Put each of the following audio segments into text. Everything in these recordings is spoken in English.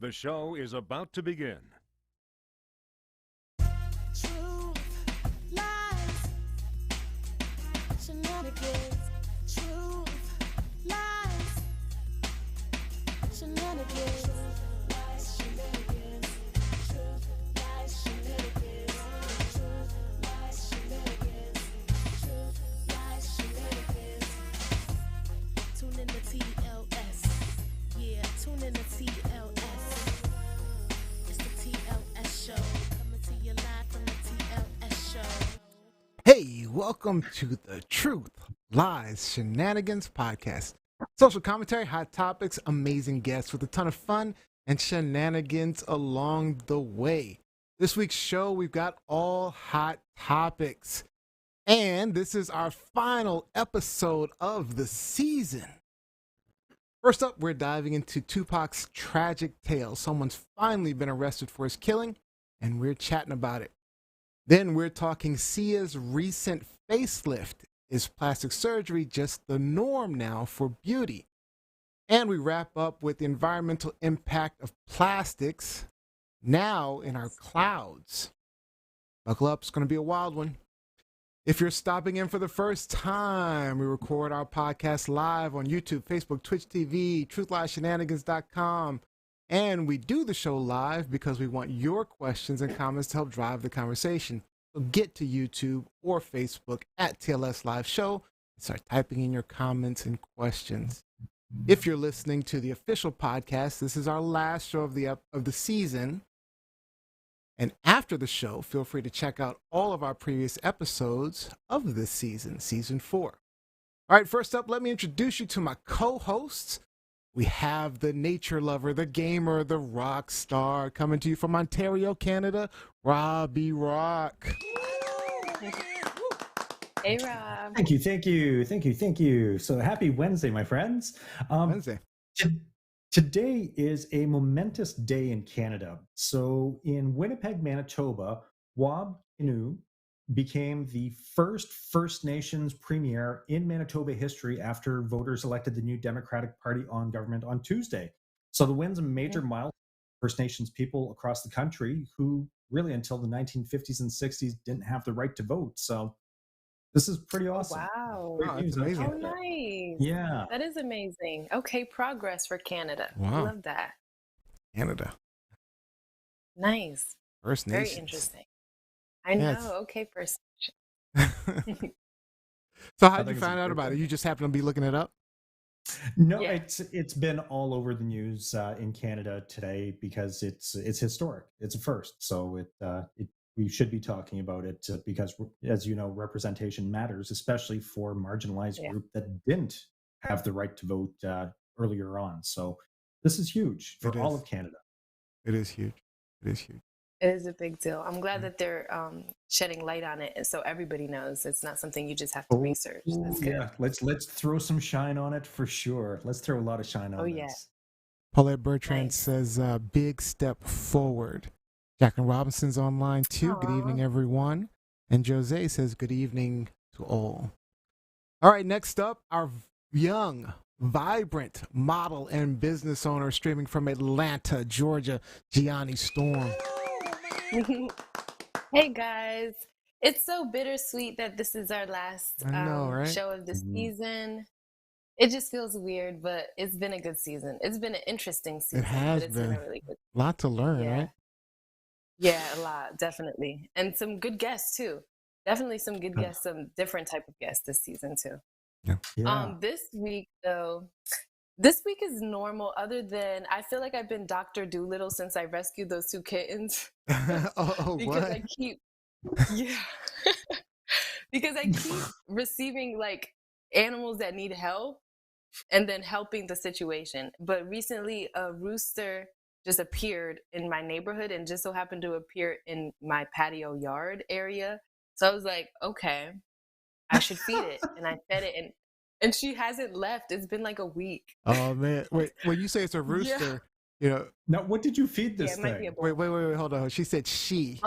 The show is about to begin. Truth, lies, shenanigans. Truth, lies, shenanigans. Lies, shenanigans. Truth, lies, shenanigans. Truth, lies, shenanigans. Truth, lies, shenanigans. Tune in to TLS. Yeah, tune in to TLS. It's the TLS show. Coming to you live from the TLS show. Hey, welcome to the Truth, Lies, Shenanigans podcast. Social commentary, hot topics, amazing guests with a ton of fun and shenanigans along the way. This week's show, we've got all hot topics. And this is our final episode of the season. First up, we're diving into Tupac's tragic tale. Someone's finally been arrested for his killing, and we're chatting about it. Then we're talking Sia's recent facelift. Is plastic surgery just the norm now for beauty? And we wrap up with the environmental impact of plastics now in our clouds. Buckle up, it's going to be a wild one. If you're stopping in for the first time, we record our podcast live on YouTube, Facebook, Twitch TV, TruthLiesShenanigans.com. And we do the show live because we want your questions and comments to help drive the conversation. So get to YouTube or Facebook at TLSLiveShow and start typing in your comments and questions. If you're listening to the official podcast, this is our last show of the season. And after the show, feel free to check out all of our previous episodes of this season, season 4. All right, first up, let me introduce you to my co-hosts. We have the nature lover, the gamer, the rock star, coming to you from Ontario, Canada, Robbie Rock. Hey, Rob. Thank you. So happy Wednesday, my friends. Wednesday. Today is a momentous day in Canada. So in Winnipeg, Manitoba, Wab Kinew became the first First Nations premier in Manitoba history after voters elected the new Democratic Party on government on Tuesday. So the win's a major milestone for First Nations people across the country who really until the 1950s and 60s didn't have the right to vote. So this is pretty awesome. Wow. Wow, that's amazing. Oh, nice. Yeah. That is amazing. Okay, progress for Canada. Wow. I love that. Canada. Nice. First Very Nations. interesting. I know. Yes. Okay, First Nation. So I how'd you think it's find a out great about it? thing. You just happen to be looking it up? No, Yeah. it's been all over the news in Canada today because it's historic. It's a first, so we should be talking about it because, as you know, representation matters, especially for marginalized Yeah. group that didn't have the right to vote earlier on. So this is huge for It all is. of Canada. It is huge. It is huge. It is a big deal. I'm glad that they're shedding light on it, and so everybody knows it's not something you just have to research. That's good. Yeah, let's throw some shine on it for sure. Let's throw a lot of shine on Oh, this. yeah. Paulette Bertrand Nice. says, big step forward. Jack and Robinson's online too. Good Aw. evening, everyone. And Jose says, good evening to all. All right, next up, our young, vibrant model and business owner streaming from Atlanta, Georgia, Gianni Storm. Hey, guys. It's so bittersweet that this is our last I know, right? show of the Mhm. season. It just feels weird, but it's been a good season. It's been an interesting season. has but it's been been. a really good. A lot to learn, Yeah. right? Yeah, a lot, definitely. And some good guests too. Definitely some good Yeah. guests, some different type of guests this season too. Yeah. This week though, this week is normal other than I feel like I've been Dr. Doolittle since I rescued those 2 kittens. oh, Because what? I keep yeah. Because I keep receiving like animals that need help and then helping the situation. But recently a rooster just appeared in my neighborhood and just so happened to appear in my patio yard area. So I was like, okay, I should feed it. And I fed it and she hasn't left. It's been like a week. Oh, man. Wait, when you say it's a rooster, you know, Now, what did you feed Yeah, this it might be thing? a boy. wait, hold on. She said she.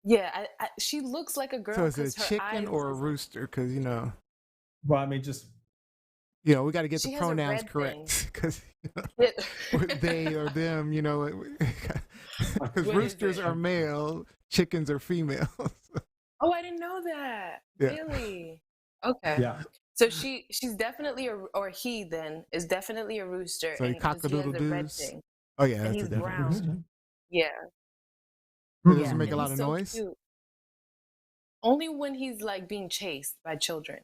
Yeah, she looks like a girl. So is it a 'cause her chicken eyes or a is- rooster? Because, you know. Well, I mean, just You know, we got to get the She has a pronouns red correct because It- they or them, you know, because What is roosters it? are male, chickens are female. Oh, I didn't know that. Yeah. Really? Okay. Yeah. So she's definitely or he then is definitely a rooster, So you and 'cause he has a red cock-a-doodle-doos. thing, Oh yeah, and that's he's a different brown. rooster. Yeah, It yeah, doesn't make and a lot he's of so noise. cute. Only when he's like being chased by children,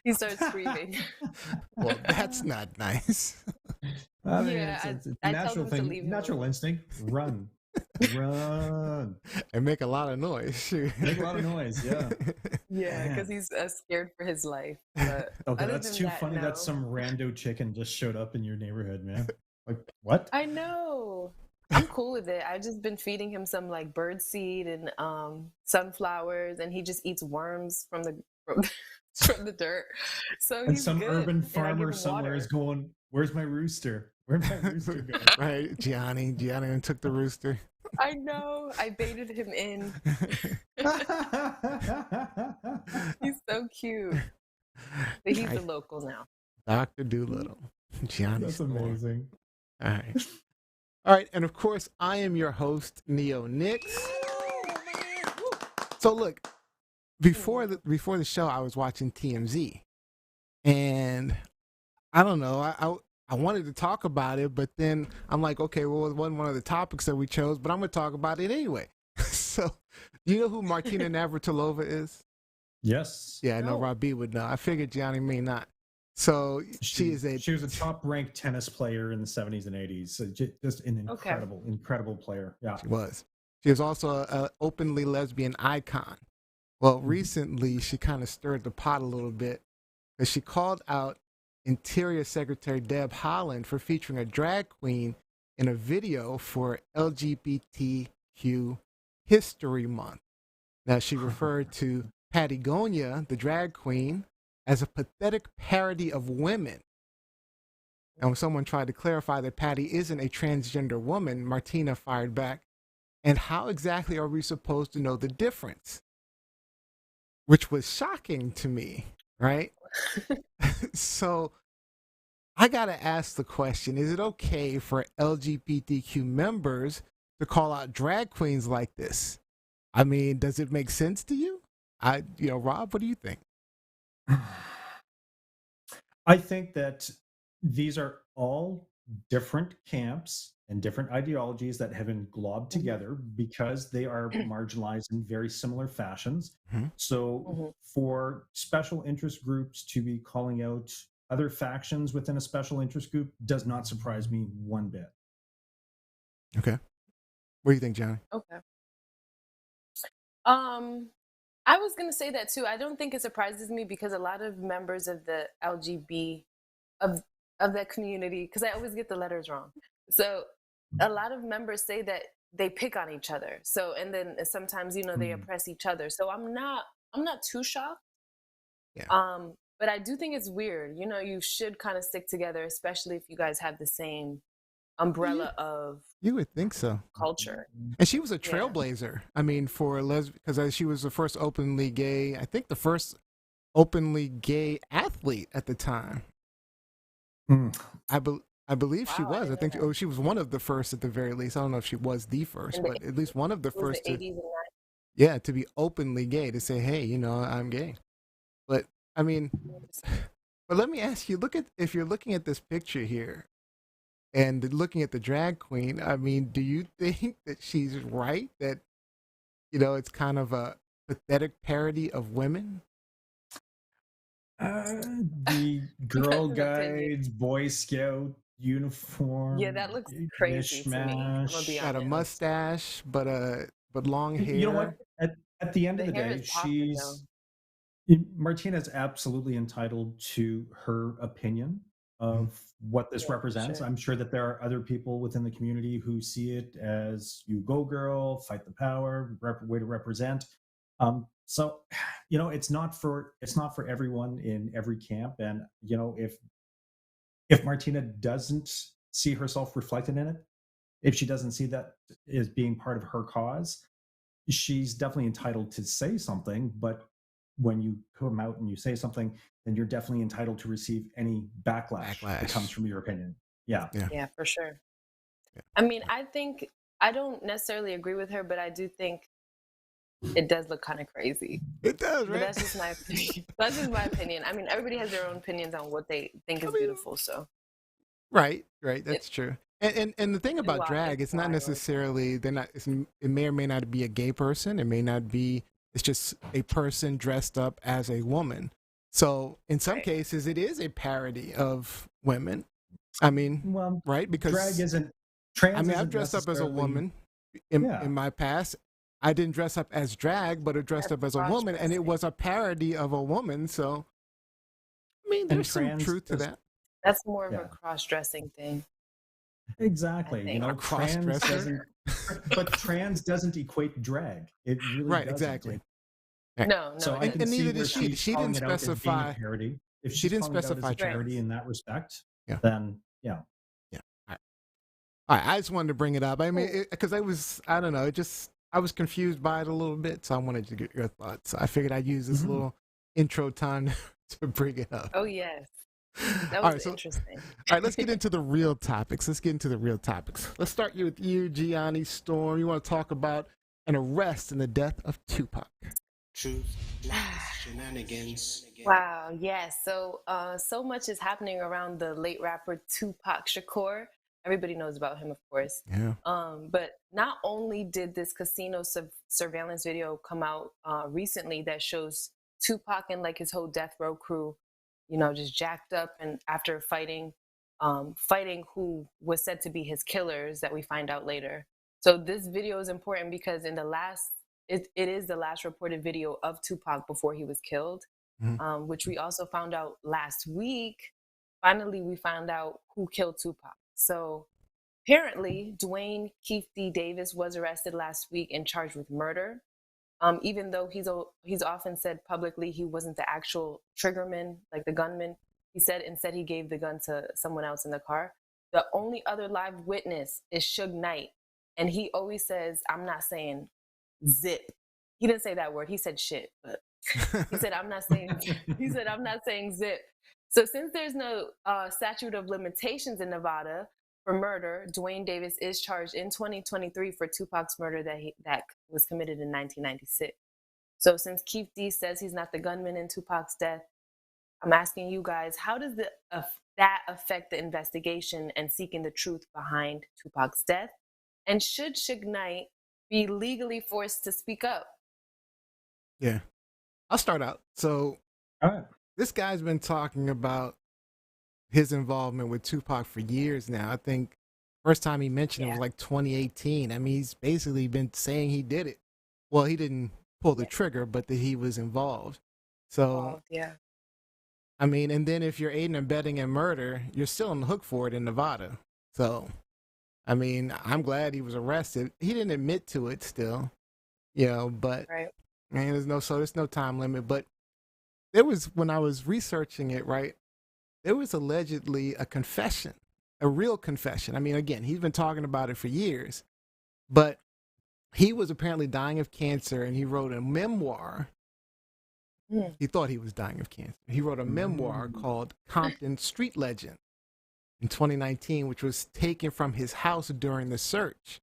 he starts screaming. Well, that's not nice. I mean, Yeah, it's a I tell natural them to thing, leave him natural alone. instinct. Run, run, And make a lot of noise. Shoot. make a lot of noise. Yeah. Yeah, Man. because he's scared for his life. But Okay, other that's than too that, funny no. that some rando chicken just showed up in your neighborhood, man. Like, what? I know. I'm cool with it. I've just been feeding him some like bird seed and sunflowers, and he just eats worms from the from the dirt. So And he's some good. urban And I give farmer him somewhere is water. going, "Where's my rooster? Where's my rooster going?" Right, Gianni took the rooster. I know. I baited him in. He's so cute. But he's the local now. Dr. Doolittle. Gianni That's Storm. amazing. All right. All right, and of course, I am your host, Neo Nix. So look, before the show, I was watching TMZ, and I don't know, I wanted to talk about it, but then I'm like, okay, well, it wasn't one of the topics that we chose, but I'm going to talk about it anyway. So, do you know who Martina Navratilova is? Yes. Yeah, I know No. Rob B would know. I figured Gianni may not. So she was a top-ranked tennis player in the 70s and 80s. So just an incredible player. Yeah. She was also an openly lesbian icon. Well, recently she kind of stirred the pot a little bit because she called out Interior Secretary Deb Haaland for featuring a drag queen in a video for LGBTQ History Month. Now, she referred to Patagonia, the drag queen, as a pathetic parody of women. And when someone tried to clarify that Patty isn't a transgender woman, Martina fired back, and how exactly are we supposed to know the difference? Which was shocking to me, right? So I got to ask the question, is it okay for LGBTQ members to call out drag queens like this? I mean, does it make sense to you? Rob, what do you think? I think that these are all different camps and different ideologies that have been globbed together because they are marginalized in very similar fashions. Mhm. So for special interest groups to be calling out other factions within a special interest group does not surprise me one bit. Okay. What do you think, Johnny? Okay. I was gonna say that too. I don't think it surprises me because a lot of members of the LGB of that community, because I always get the letters wrong. So a lot of members say that they pick on each other. So and then sometimes they oppress each other. So I'm not too shocked. Yeah. But I do think it's weird. You should kind of stick together, especially if you guys have the same umbrella of You would think so. culture. And she was a trailblazer. I mean, for because she was the first openly gay, I think the first openly gay athlete at the time. I believe she Wow, I was. I didn't think know she was one of the first at the very least. I don't know if she was the first, In the but at least one of the It was first the to, 80s and 90s. yeah, to be openly gay, to say, hey, I'm gay. But I mean, but let me ask you, if you're looking at this picture here and looking at the drag queen, I mean, do you think that she's right that, it's kind of a pathetic parody of women? The Girl That's an opinion. Guides, Boy Scout uniform. Yeah, that looks crazy to me. I'm gonna be mishmash. Got a honest. mustache, but long hair. You know what? At the end of The the hair day, is popping though. Martina's absolutely entitled to her opinion of what this Yeah, represents. sure. I'm sure that there are other people within the community who see it as you go girl, fight the power, way to represent. So it's not for everyone in every camp. And if Martina doesn't see herself reflected in it, if she doesn't see that as being part of her cause, she's definitely entitled to say something, but when you come out and you say something, then you're definitely entitled to receive any backlash that comes from your opinion. Yeah. Yeah, for sure. Yeah. I mean, I don't necessarily agree with her, but I do think it does look kind of crazy. It does, But right? that's just my opinion. That's just my opinion. I mean, everybody has their own opinions on what they think is beautiful. So Right. That's true. And the thing about wild. drag, It's it's not wild. necessarily it may or may not be a gay person. It may not be. It's just a person dressed up as a woman. So in some Right. cases, it is a parody of women. I mean, Well, right? Because drag isn't trans. I mean, I've isn't dressed up as a necessarily- woman in Yeah. my past. I didn't dress up as drag, but I dressed That's up as a woman, and it cross-dressing. was a parody of a woman. So, I mean, And there's some trans truth to is- that. That's more of Yeah. a cross-dressing thing. Exactly. I You think. know, A cross-dresser. but trans doesn't equate drag. It really Right, doesn't. exactly. No, So I it can and see neither where did she. she's She calling didn't it out as being a specify. parody. If She she's didn't calling it out as specify a parody trans. in that respect, Yeah. then yeah. Yeah. All right. I just wanted to bring it up. I mean, because I don't know, I was confused by it a little bit, so I wanted to get your thoughts. I figured I'd use this Mhm. little intro time to bring it up. Oh yes, that All was right, so interesting. all right, let's get into the real topics. Let's start with you, Gianni Storm. You want to talk about an arrest and the death of Tupac? Truth, lies, shenanigans. Wow, yes. So so much is happening around the late rapper Tupac Shakur. Everybody knows about him, of course. Yeah. But not only did this casino surveillance video come out recently that shows Tupac and like his whole death row crew, you know, just jacked up and after fighting who was said to be his killers that we find out later. So this video is important because in the last, it is the last reported video of Tupac before he was killed, which we also found out last week. Finally, we found out who killed Tupac. So apparently, Dwayne Keith D. Davis was arrested last week and charged with murder. Even though he's often said publicly he wasn't the actual triggerman, like the gunman. He said instead he gave the gun to someone else in the car. The only other live witness is Suge Knight, and he always says, "I'm not saying zip." He didn't say that word. He said shit, but he said, "I'm not saying." He said, "I'm not saying zip." So since there's no statute of limitations in Nevada for murder, Dwayne Davis is charged in 2023 for Tupac's murder that was committed in 1996. So since Keith D says he's not the gunman in Tupac's death, I'm asking you guys, how does that affect the investigation and seeking the truth behind Tupac's death? And should Suge Knight be legally forced to speak up? Yeah. I'll start out. So All right. this guy's been talking about his involvement with Tupac for years now. I think first time he mentioned it was like 2018. I mean, he's basically been saying he did it. Well, he didn't pull the trigger, but that he was involved. So, Yeah. I mean, and then if you're aiding and abetting in murder, you're still on the hook for it in Nevada. So, I mean, I'm glad he was arrested. He didn't admit to it still, you know, but Right. I mean, there's no time limit. But there was, when I was researching it, right, there was allegedly a confession, a real confession. I mean, again, he's been talking about it for years, but he was apparently dying of cancer and he wrote a memoir. He thought he was dying of cancer. He wrote a memoir called Compton Street Legend in 2019, which was taken from his house during the search,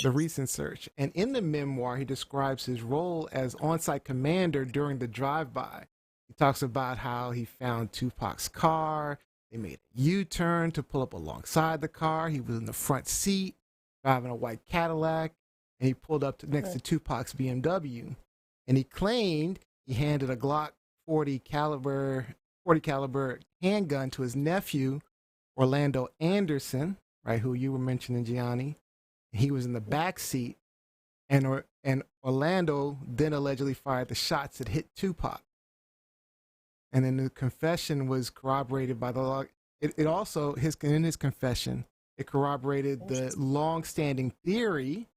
the recent search. And in the memoir, he describes his role as on-site commander during the drive-by. He talks about how he found Tupac's car. They made a U-turn to pull up alongside the car. He was in the front seat, driving a white Cadillac, and he pulled up next to Tupac's BMW. And he claimed he handed a Glock 40 caliber handgun to his nephew, Orlando Anderson, right, who you were mentioning, Gianni. He was in the back seat, and Orlando then allegedly fired the shots that hit Tupac. And then the confession was corroborated by the law. It also, in his confession, it corroborated the long-standing theory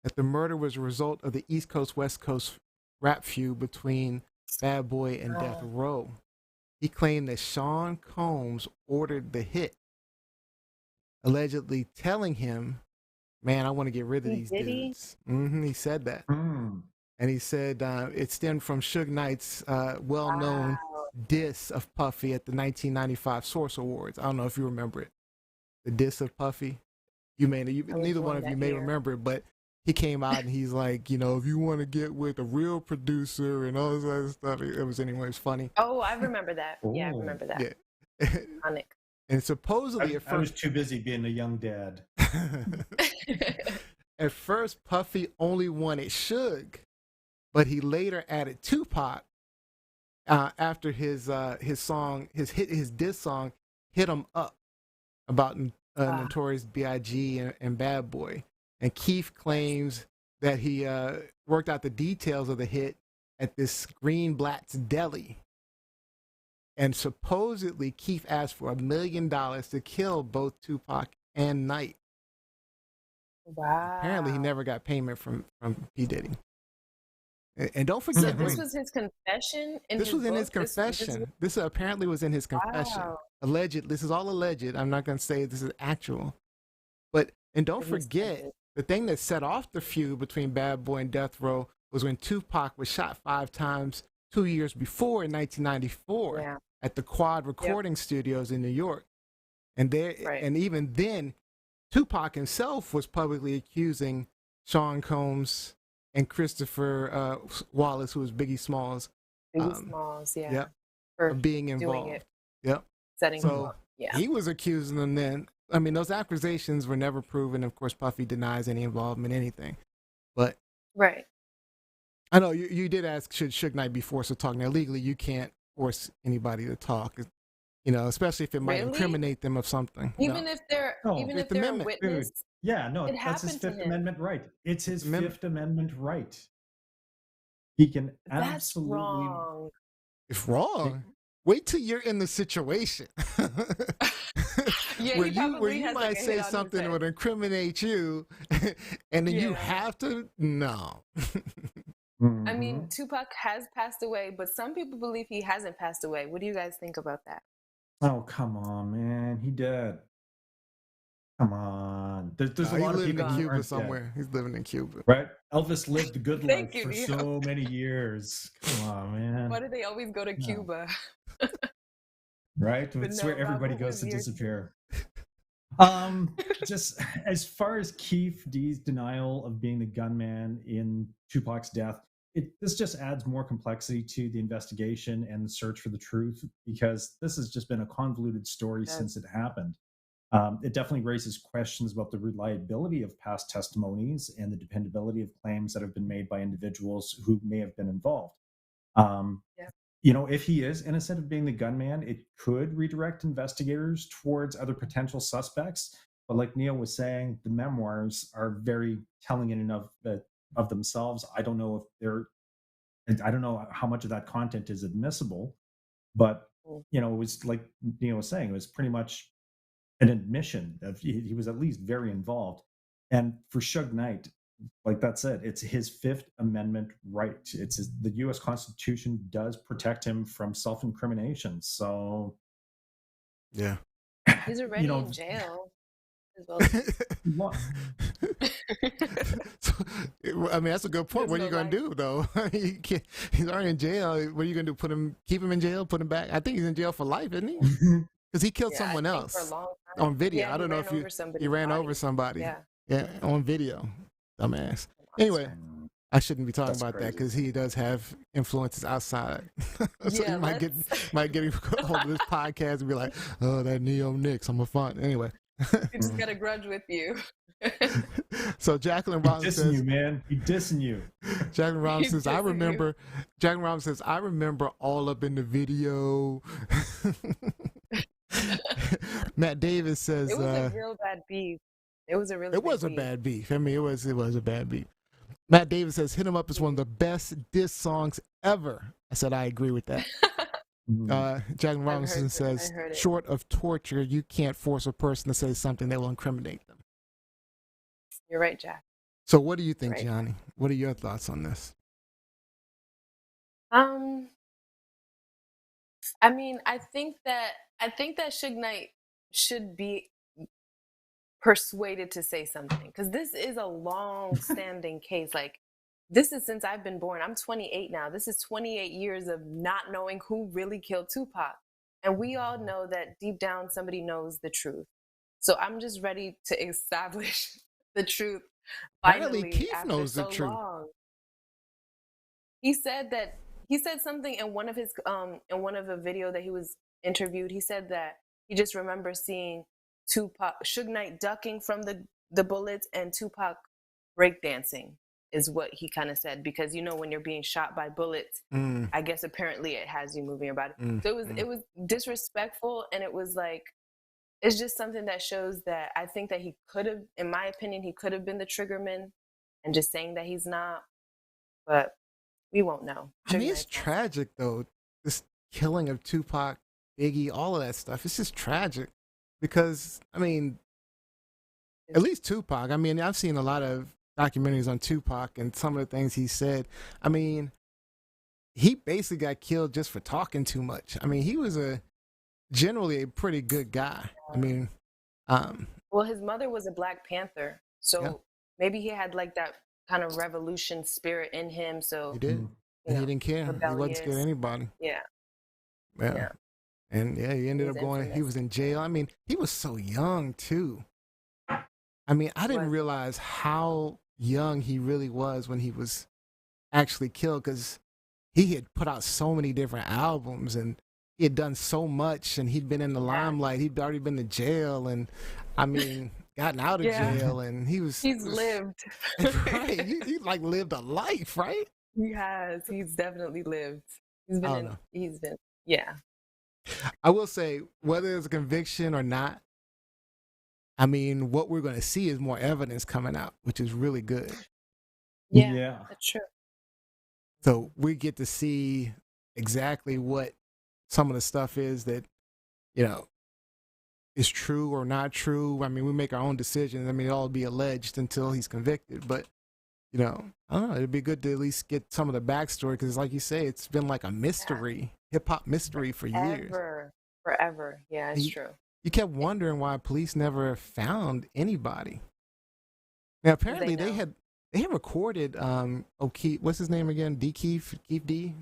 that the murder was a result of the East Coast, West Coast rap feud between Bad Boy and Death Row. He claimed that Sean Combs ordered the hit, allegedly telling him, "Man, I want to get rid of these dudes." He said that. and he said it stemmed from Suge Knight's well-known diss of Puffy at the 1995 Source Awards. I don't know if you remember it. The diss of Puffy. Neither one of you may remember it, but he came out and he's like, if you want to get with a real producer and all this other stuff, it was funny. Oh, I remember that. Yeah, I remember that. Yeah. Iconic. And supposedly I was too busy being a young dad. At first, Puffy only wanted Suge, but he later added Tupac after his diss song "Hit 'Em Up" about Notorious B.I.G. and Bad Boy. And Keith claims that he worked out the details of the hit at this Greenblatt's Deli. And supposedly, Keith asked for $1 million to kill both Tupac and Knight. Wow. Apparently, he never got payment from P. Diddy. And don't forget, So this was his confession? This was in his confession. This apparently was in his confession. Wow. Alleged. This is all alleged. I'm not going to say this is actual. And don't forget, the thing that set off the feud between Bad Boy and Death Row was when Tupac was shot 5 times 2 years before in 1994 at the Quad Recording Studios in New York. And and even then, Tupac himself was publicly accusing Sean Combs and Christopher Wallace, who was Biggie Smalls. Of being involved. Setting him up. He was accusing them then. I mean, those accusations were never proven. Of course, Puffy denies any involvement in anything. But I know you did ask, should Suge Knight be forced to talk? Now, legally, you can't force anybody to talk. Especially if it might incriminate them of something. Even if they're a witness. Dude. Yeah, no, that's his Fifth Amendment right. It's his Fifth Amendment right. He can absolutely. That's wrong. It's wrong. Wait till you're in the situation where you might say something that would incriminate you, and then you have to. No. I mean, Tupac has passed away, but some people believe he hasn't passed away. What do you guys think about that? Oh, come on, man. He did. Come on. There's a lot of people in Cuba somewhere. He's living in Cuba. Right? Elvis lived the good life for so many years. Come on, man. Why do they always go to Cuba? Right? It's where everybody goes to disappear. Just as far as Keith D's denial of being the gunman in Tupac's death, this just adds more complexity to the investigation and the search for the truth, because this has just been a convoluted story since it happened. It definitely raises questions about the reliability of past testimonies and the dependability of claims that have been made by individuals who may have been involved. If he is innocent of being the gunman, it could redirect investigators towards other potential suspects. But like Neil was saying, the memoirs are very telling in and of themselves. I don't know how much of that content is admissible, but it was like Neil was saying, it was pretty much an admission that he was at least very involved. And for Suge Knight, like that's it. It's his Fifth Amendment right. The U.S. Constitution does protect him from self-incrimination. So, yeah, he's already in jail. I mean, that's a good point. What are you going to do, though? He's already in jail. What are you going to do? Keep him in jail? Put him back? I think he's in jail for life, isn't he? Because he killed someone else on video. Yeah, I don't know if he ran over somebody. Yeah, on video. Dumbass. Anyway, I shouldn't be talking about that because he does have influences outside. So you might get him hold of this podcast and be like, "Oh, that Neo Nicks, I'm a fun." Anyway, he just got a grudge with you. So Jacqueline Robinson says, you, man. He's dissing you. Jacqueline Robinson says, Jacqueline Robinson says, I remember all up in the video. Matt Davis says, it was a real bad beef. It was a bad beef. I mean, it was a bad beef. Matt Davis says, "Hit 'Em Up" is one of the best diss songs ever. I said, I agree with that. Jacqueline Robinson says, short of torture, you can't force a person to say something that will incriminate them. You're right, Jack. So what do you think, Gianni? What are your thoughts on this? I mean, I think that Suge Knight should be persuaded to say something, because this is a long-standing case. Like, this is since I've been born. I'm 28 now. This is 28 years of not knowing who really killed Tupac. And we all know that deep down somebody knows the truth. So I'm just ready to establish the truth Apparently, finally Keith after knows the so truth. long. He said something in one of his in one of a video that he was interviewed. He said that he just remembers seeing Suge Knight ducking from the bullets and Tupac breakdancing is what he kind of said, because you know when you're being shot by bullets, I guess apparently it has you moving your body. So it was disrespectful, and it was like, it's just something that shows that I think that he could have, in my opinion, he could have been the triggerman, and just saying that he's not, but we won't know. I mean, it's tragic though. This killing of Tupac, Biggie, all of that stuff. It's just tragic because, I mean, at least Tupac. I mean, I've seen a lot of documentaries on Tupac and some of the things he said. I mean, he basically got killed just for talking too much. I mean, he was generally a pretty good guy. I mean, well, his mother was a Black Panther, so maybe he had like that kind of revolution spirit in him. So he did. And he didn't care. He wasn't scared of anybody. Yeah. And he ended up going. Infamous. He was in jail. I mean, he was so young too. I mean, I didn't realize how young he really was when he was actually killed, because he had put out so many different albums and he had done so much, and he'd been in the limelight. He'd already been to jail, and I mean, gotten out of jail, and he's lived. Right. He like lived a life, right? He has. He's definitely lived. He's been, I will say, whether it's a conviction or not, I mean, what we're going to see is more evidence coming out, which is really good. Yeah, that's true. So we get to see exactly what some of the stuff is that, you know, is true or not true. I mean, we make our own decisions. I mean, it'll all be alleged until he's convicted. But, you know, I don't know. It'd be good to at least get some of the backstory, because, like you say, it's been like a mystery, hip-hop mystery for years. Forever. Yeah, it's true. You kept wondering why police never found anybody. Now, apparently they had recorded O'Keefe. What's his name again? Keefe D.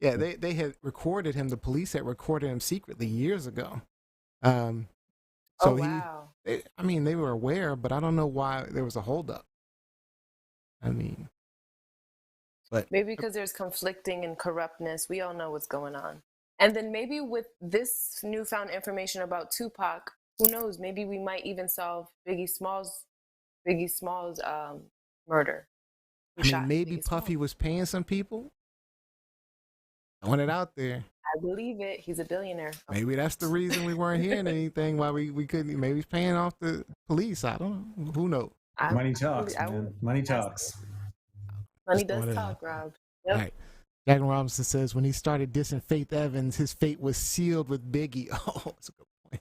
Yeah, they had recorded him. The police had recorded him secretly years ago. They were aware, but I don't know why there was a holdup. I mean, but maybe because there's conflicting and corruptness. We all know what's going on. And then maybe with this newfound information about Tupac, who knows? Maybe we might even solve Biggie Smalls' murder. I mean, maybe Puffy was paying some people. Throwing it out there. I believe it. He's a billionaire. Maybe that's the reason we weren't hearing anything. Why we couldn't? Maybe he's paying off the police. I don't know. Who knows? Money talks, man. Money talks. Money does talk, Rob. Yep. All right. Jack Robinson says when he started dissing Faith Evans, his fate was sealed with Biggie. Oh, that's a good point.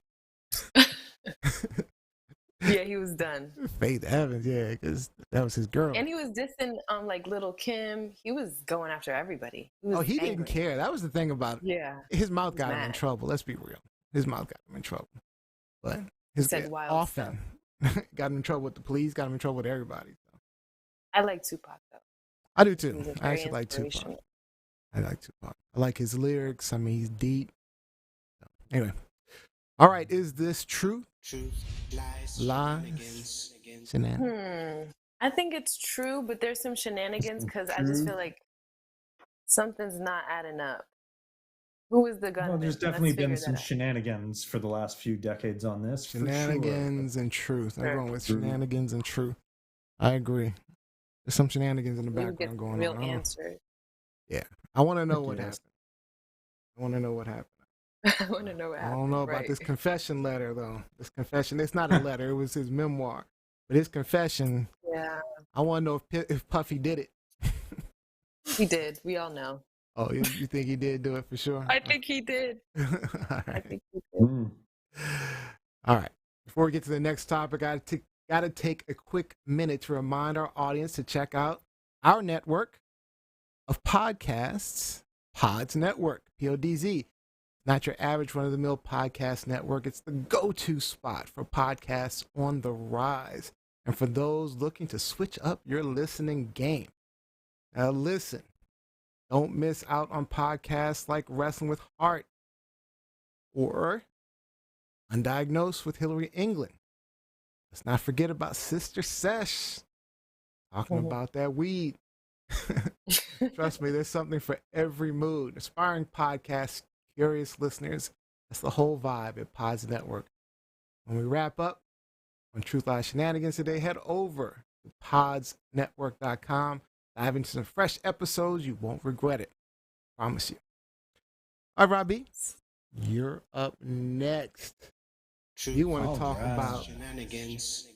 Yeah, he was done. Faith Evans, yeah, because that was his girl. And he was dissing like Little Kim. He was going after everybody. He didn't care. That was the thing about it. Yeah. His mouth got him in trouble. Let's be real. His mouth got him in trouble. But his often got him in trouble with the police, got him in trouble with everybody. So. I like Tupac though. I do too. I actually like Tupac. I like Tupac. I like his lyrics. I mean, he's deep. So, anyway. All right. Is this true? Truth, lies, shenanigans. I think it's true, but there's some shenanigans because I just feel like something's not adding up. Who is the gunman? Well, there's definitely been some shenanigans for the last few decades on this. Shenanigans and truth. I'm going with shenanigans and truth. I agree. There's some shenanigans in the background going on. Real answers. Yeah. I want to know what happened. I want to know what happened. I want to know what happened. I don't know about this confession letter, though. This confession, it's not a letter. It was his memoir. But his confession, I want to know if Puffy did it. He did. We all know. Oh, you think he did do it for sure? I think he did. All right. I think he did. All right. Before we get to the next topic, I got to take a quick minute to remind our audience to check out our network of podcasts, Pods Network, PODZ. Not your average run-of-the-mill podcast network. It's the go-to spot for podcasts on the rise. and for those looking to switch up your listening game. Now listen, don't miss out on podcasts like Wrestling with Heart or Undiagnosed with Hillary England. Let's not forget about Sister Sesh, talking about that weed. Trust me, there's something for every mood. Inspiring podcasts, curious listeners. That's the whole vibe at Pods Network. When we wrap up on Truth Lies Shenanigans today, head over to podsnetwork.com. Dive into some fresh episodes. You won't regret it. Promise you. All right, Robbie, you're up next. Truth You want to All talk right. about shenanigans.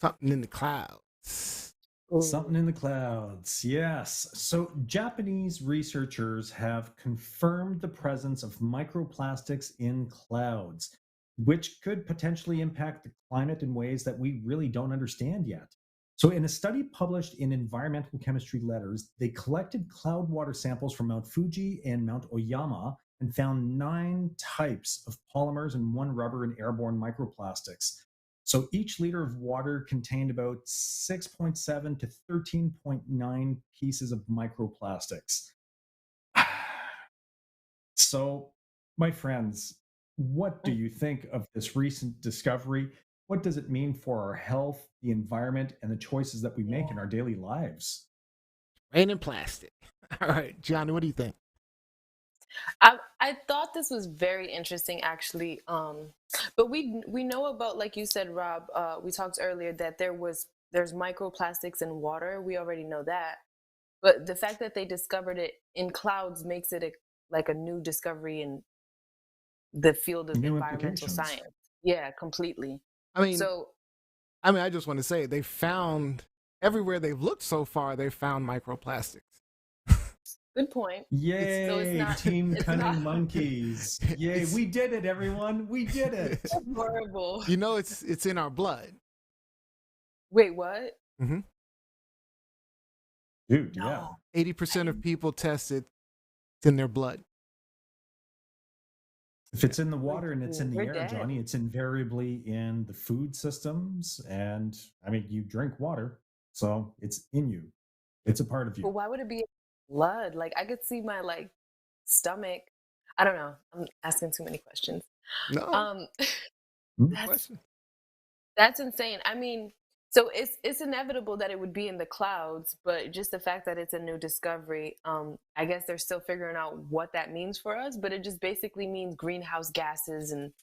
something in the clouds. Something in the clouds, yes. So, Japanese researchers have confirmed the presence of microplastics in clouds, which could potentially impact the climate in ways that we really don't understand yet. So, in a study published in Environmental Chemistry Letters, they collected cloud water samples from Mount Fuji and Mount Oyama and found 9 types of polymers and 1 rubber and airborne microplastics. So each liter of water contained about 6.7 to 13.9 pieces of microplastics. So, my friends, what do you think of this recent discovery? What does it mean for our health, the environment, and the choices that we make in our daily lives? Rain and plastic. All right, Johnny, what do you think? I thought this was very interesting, actually. But we know about, like you said, Rob. We talked earlier that there's microplastics in water. We already know that. But the fact that they discovered it in clouds makes it like a new discovery in the field of New environmental implications. science. Yeah, completely. I mean, So I just want to say they found everywhere they've looked so far. They found microplastics. good point. Yay, So it's not- Team it's Cunning not- Monkeys. Yay, It's- we did it, everyone. We did it. That's horrible. You know, it's in our blood. Wait, what? Dude, yeah. 80% of people tested, it's in their blood. If it's in the water and it's in the We're air, dead. Johnny, it's invariably in the food systems. And I mean, you drink water, so it's in you. It's a part of But you. why would it be blood? Like I could see my stomach. I don't know. I'm asking too many questions. No, Hmm? That's question. that's insane. I mean, so it's inevitable that it would be in the clouds, but just the fact that it's a new discovery, I guess they're still figuring out what that means for us, but it just basically means greenhouse gases and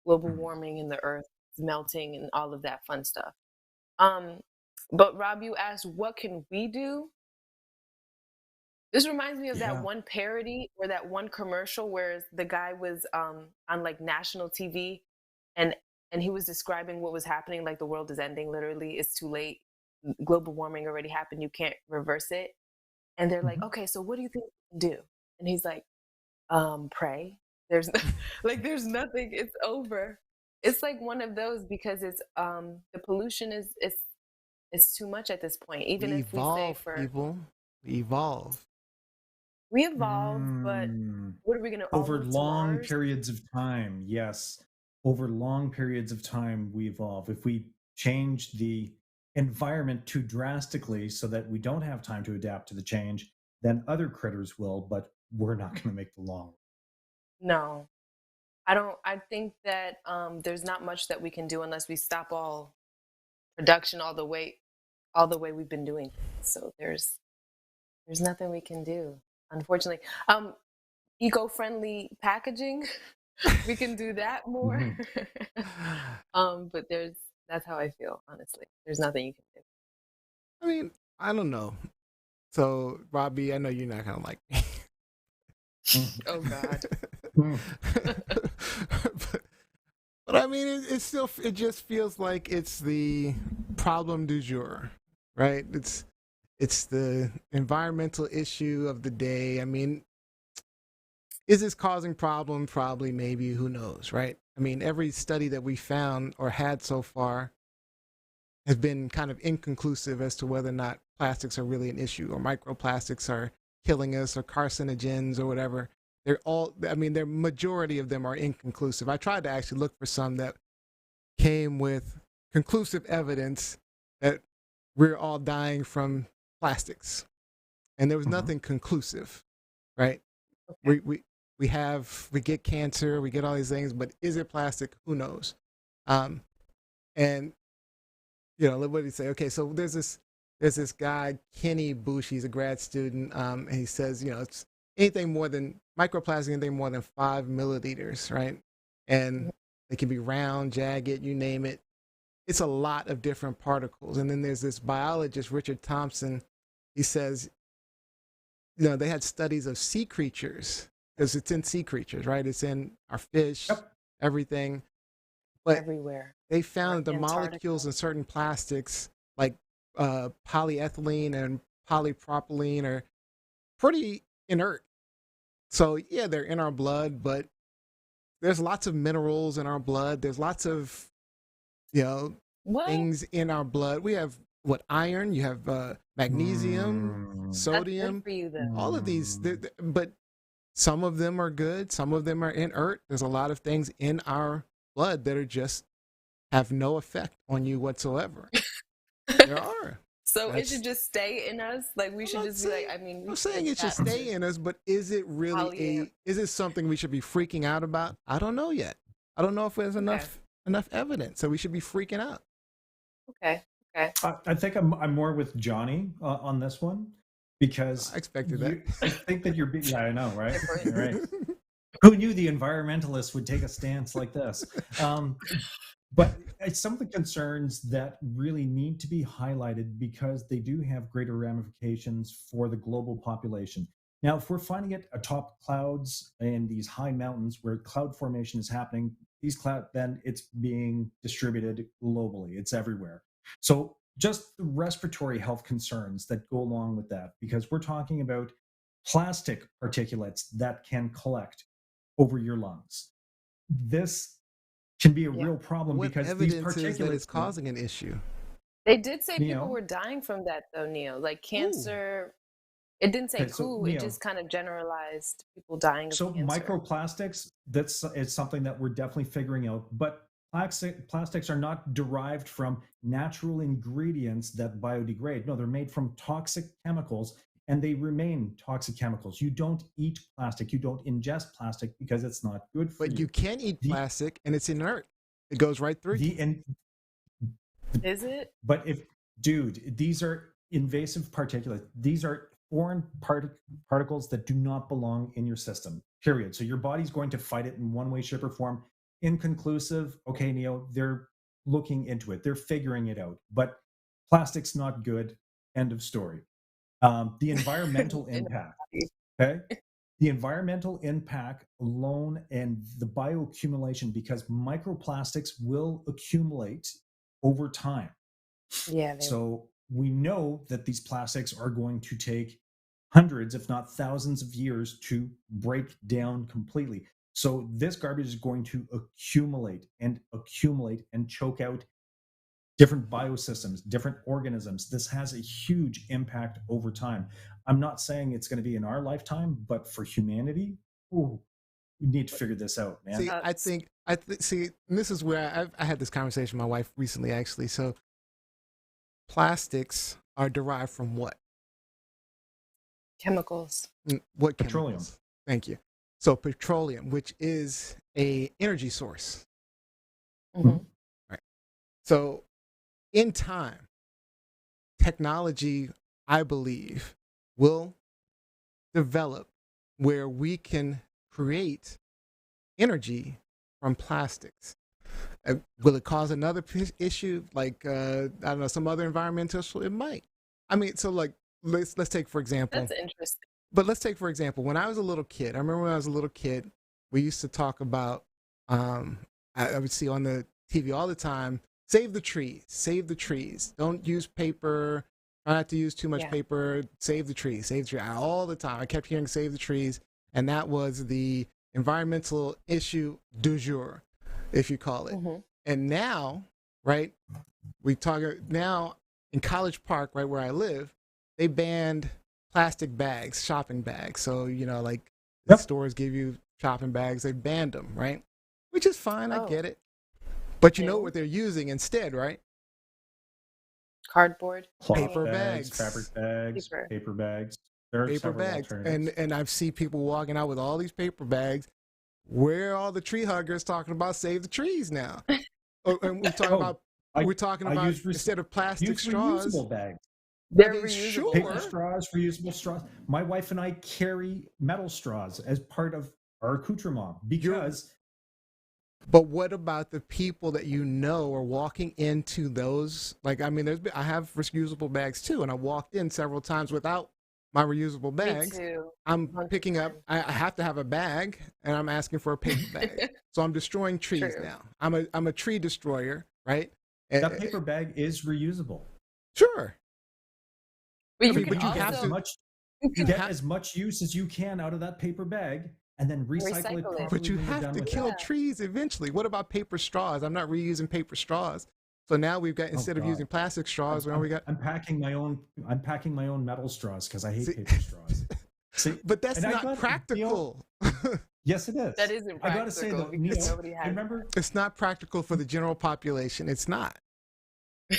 global warming and the earth melting and all of that fun stuff. But Rob, you asked, what can we do? This reminds me of Yeah. that one parody or that one commercial where the guy was on like national TV and he was describing what was happening, like the world is ending, literally, it's too late. Global warming already happened, you can't reverse it. And they're like, Mhm. okay, so what do you think we can do? And he's like, pray. There's there's nothing, it's over. It's like one of those because it's the pollution is it's too much at this point. Even We if we say evolve, for people. We evolve. we evolve, but Mm. what are we gonna Over move to long Mars? periods of time, yes. Over long periods of time, we evolve. If we change the environment too drastically so that we don't have time to adapt to the change, then other critters will, but we're not going to make the long. No. I think that there's not much that we can do unless we stop all production all the way we've been doing things. So there's nothing we can do, unfortunately. Eco-friendly packaging, we can do that more. But that's how I feel, honestly. There's nothing you can do. I mean, I don't know. So, Robbie, I know you're not gonna like me. Oh God. but I mean, it just feels like it's the problem du jour, right? It's the environmental issue of the day. I mean, is this causing problem? Probably, maybe, who knows, right? I mean, every study that we found or had so far has been kind of inconclusive as to whether or not plastics are really an issue or microplastics are killing us or carcinogens or whatever. The majority of them are inconclusive. I tried to actually look for some that came with conclusive evidence that we're all dying from plastics, and there was Mhm. nothing conclusive, right? Okay. We get cancer, we get all these things, but is it plastic? Who knows? Um, and what did he say? Okay, so there's this guy Kenny Bush. He's a grad student, and he says, it's anything more than microplastic, anything more than 5 milliliters, right? And it can be round, jagged, you name it. It's a lot of different particles. And then there's this biologist, Richard Thompson. He says, they had studies of sea creatures because it's in sea creatures, right? It's in our fish, Yep. everything. But Everywhere. they found that the Antarctica. molecules in certain plastics, like polyethylene and polypropylene, are pretty inert. So yeah, they're in our blood, but there's lots of minerals in our blood. There's lots of What? things in our blood. We have iron. You have magnesium, Mm. sodium. That's good for you, though. All of these, but some of them are good. Some of them are inert. There's a lot of things in our blood that are just have no effect on you whatsoever. There are. So it That's- should just stay in us. Like we I'm should not just be like. saying- I mean, I'm saying it should stay in us, but is it really Polyam- is it something we should be freaking out about? I don't know yet. I don't know if there's enough evidence, so we should be freaking out. Okay. Okay. I think I'm more with Johnny on this one because I expected that. I think that you're being. Yeah, I know, right? Different. Right. Who knew the environmentalists would take a stance like this? But it's some of the concerns that really need to be highlighted because they do have greater ramifications for the global population. Now, if we're finding it atop clouds and these high mountains where cloud formation is happening, then it's being distributed globally. It's everywhere. So just the respiratory health concerns that go along with that, because we're talking about plastic particulates that can collect over your lungs. This can be a real problem What because these evidence is that it's particulates causing an issue? They did say Neo? people were dying from that, though, Neil. Like cancer. It didn't say Okay, so, who. Neo. It just kind of generalized people dying of So cancer. microplastics, it's something that we're definitely figuring out. But plastics are not derived from natural ingredients that biodegrade. No, they're made from toxic chemicals, and they remain toxic chemicals. You don't eat plastic. You don't ingest plastic because it's not good for But you. you can eat plastic, and it's inert. It goes right through you. Is it? But dude, these are invasive particulates. These are foreign particles that do not belong in your system, period. So your body's going to fight it in one way, shape, or form. Inconclusive. Okay, Neo, they're looking into it. They're figuring it out. But plastic's not good. End of story. The environmental impact. Okay. The environmental impact alone and the bioaccumulation, because microplastics will accumulate over time. Yeah. So we know that these plastics are going to take hundreds, if not thousands of years to break down completely. So this garbage is going to accumulate and choke out different biosystems, different organisms. This has a huge impact over time. I'm not saying it's going to be in our lifetime, but for humanity, we need to figure this out, man. See, I think, and this is where I had this conversation with my wife recently, actually. So plastics are derived from what? Chemicals. What Petroleum. chemicals? Thank you. So petroleum, which is a energy source. Mm-hmm. Right. So in time, technology, I believe, will develop where we can create energy from plastics. Will it cause another issue, like I don't know, some other environmental issue? It might. I mean, so like let's take for example. That's interesting. But let's take for example, when I was a little kid. I remember when I was a little kid, we used to talk about. I would see on the TV all the time. Save the trees. Save the trees. Don't use paper. Try not to use too much paper. Save the trees. Save the trees. All the time. I kept hearing save the trees. And that was the environmental issue du jour, if you call it. Mm-hmm. And now, right, we talk now in College Park, right where I live, they banned plastic bags, shopping bags. So, like the stores give you shopping bags. They banned them, right? Which is fine. I get it. But you know what they're using instead, right? Cardboard. Cloth Paper bags, bags. fabric bags, Paper. paper bags. There are Paper several bags. alternatives. And I've seen people walking out with all these paper bags. Where are all the tree huggers talking about save the trees now? And we're talking Oh, about I use instead of plastic use straws. reusable bags. They're Okay, reusable. Paper sure. straws, reusable straws. My wife and I carry metal straws as part of our accoutrement because But what about the people that you know are walking into those? Like, I mean, I have reusable bags too, and I walked in several times without my reusable bags. Me too. I'm 100%. picking up. I have to have a bag, and I'm asking for a paper bag. So I'm destroying trees True. now. I'm a tree destroyer, right? And- that paper bag is reusable. Sure. But I you mean, can but you also have to- you Get can as much use as you can out of that paper bag and then recycle it Recycle it. properly. But you when you're have done to with kill it. trees eventually. What about paper straws? I'm not reusing paper straws. So now we've got, instead of God. using plastic straws, well, we got. I'm packing my own metal straws because I hate See- paper straws. See, But that's and I not got- practical. yes, it is. That isn't I gotta say practical though, because Neil, nobody has remember, It's not practical for the general population. It's not.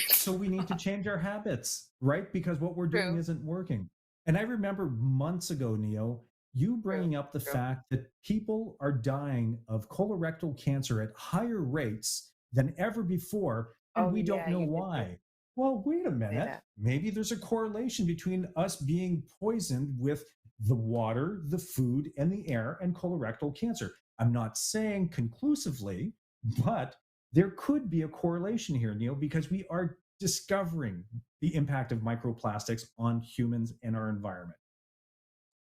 so we need to change our habits, right? Because what we're doing True. isn't working. And I remember months ago, Neo, you bringing up the True. fact that people are dying of colorectal cancer at higher rates than ever before, and Oh, we don't yeah, know you did why. Well, wait a minute. that. Maybe there's a correlation between us being poisoned with the water, the food, and the air and colorectal cancer. I'm not saying conclusively, but there could be a correlation here, Neil, because we are discovering the impact of microplastics on humans and our environment.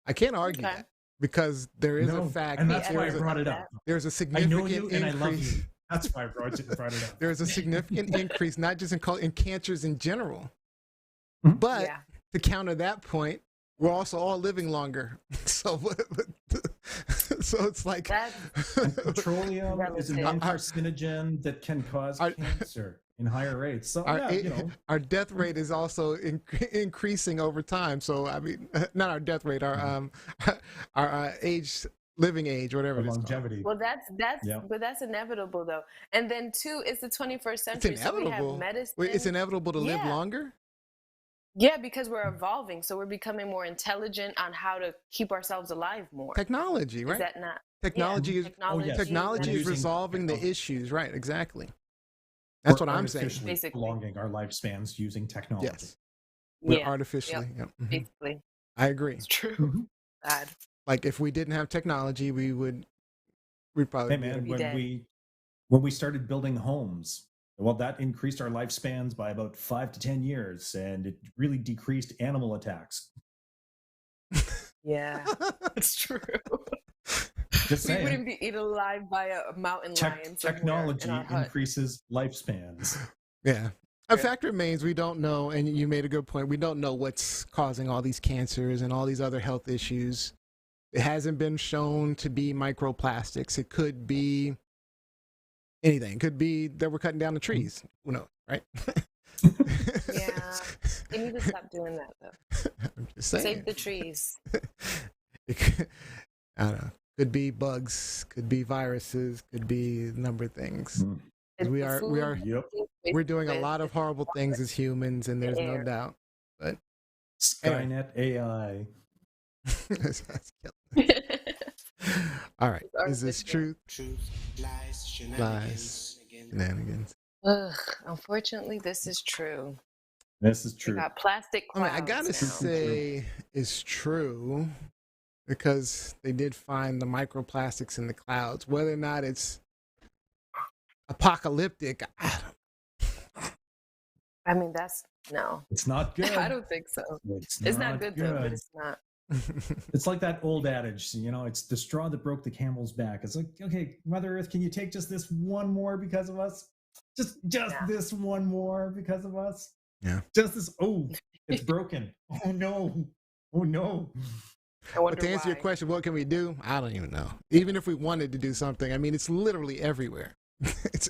I can't argue Okay. that because there is a No, fact. and that's Yeah, why I there's, brought it up. there's a I significant know you, and I love increase. you. That's why I brought it up. There's a significant increase, not just in cancers in general, Mhm. but Yeah. to counter that point, we're also all living longer. So, so it's like That's And petroleum is a Relative. non-carcinogen that can cause Our- cancer in higher rates. So our, yeah, you know, our death rate is also increasing over time. So I mean, not our death rate, our living age, whatever our it is called. longevity. well, that's Yeah. but that's inevitable though. And then two, it's the 21st It's century, so we inevitable. have medicine. Wait, it's inevitable to live Yeah. longer. Yeah, because we're evolving, so we're becoming more intelligent on how to keep ourselves alive more. Technology, Is right? that not? Technology yeah, is technology. yes. technology is Using resolving the technology. issues, right? Exactly. That's We're what I'm saying. artificially Basically. prolonging our lifespans using technology. Yes, we're Yeah, artificially. Yep. Mhm. basically, I agree. it's true. Mhm. God. Like if we didn't have technology, we'd probably Hey man, Be when dead. we started building homes, well, that increased our lifespans by about 5 to 10 years, and it really decreased animal attacks. Yeah, it's true. Just We saying. wouldn't be eaten alive by a mountain lion. somewhere Technology in our hut. increases lifespans. Yeah. A Yeah. fact remains we don't know, and you made a good point. We don't know what's causing all these cancers and all these other health issues. It hasn't been shown to be microplastics. It could be anything. It could be that we're cutting down the trees. Who knows, right? Yeah, they need to stop doing that though. I'm just saying. Save the trees. It could, I don't know. Could be bugs. Could be viruses. Could be a number of things. Mm. It's We the are- food we are- Yep. We're doing a waste, lot of horrible things as humans, and there's no air. doubt. But Skynet AI. that's killing. it's All right. It's Is this artificial. truth? Truth, lies, shenanigans. Shenanigans. Ugh, unfortunately, this is true. This is We true. got plastic I mean, clouds I gotta now. say it's true because they did find the microplastics in the clouds. Whether or not it's apocalyptic, I I mean, that's no. It's not good. I don't think so. It's not good though, but it's not. don't. It's like that old adage, you know, it's the straw that broke the camel's back. It's like, okay, Mother Earth, can you take just this one more because of us? Just Yeah. this one more because of us? Yeah. Just this. Oh, it's broken. Oh no. Oh no. I wonder But to answer your why. question, what can we do? I don't even know. Even if we wanted to do something, I mean, it's literally everywhere. It's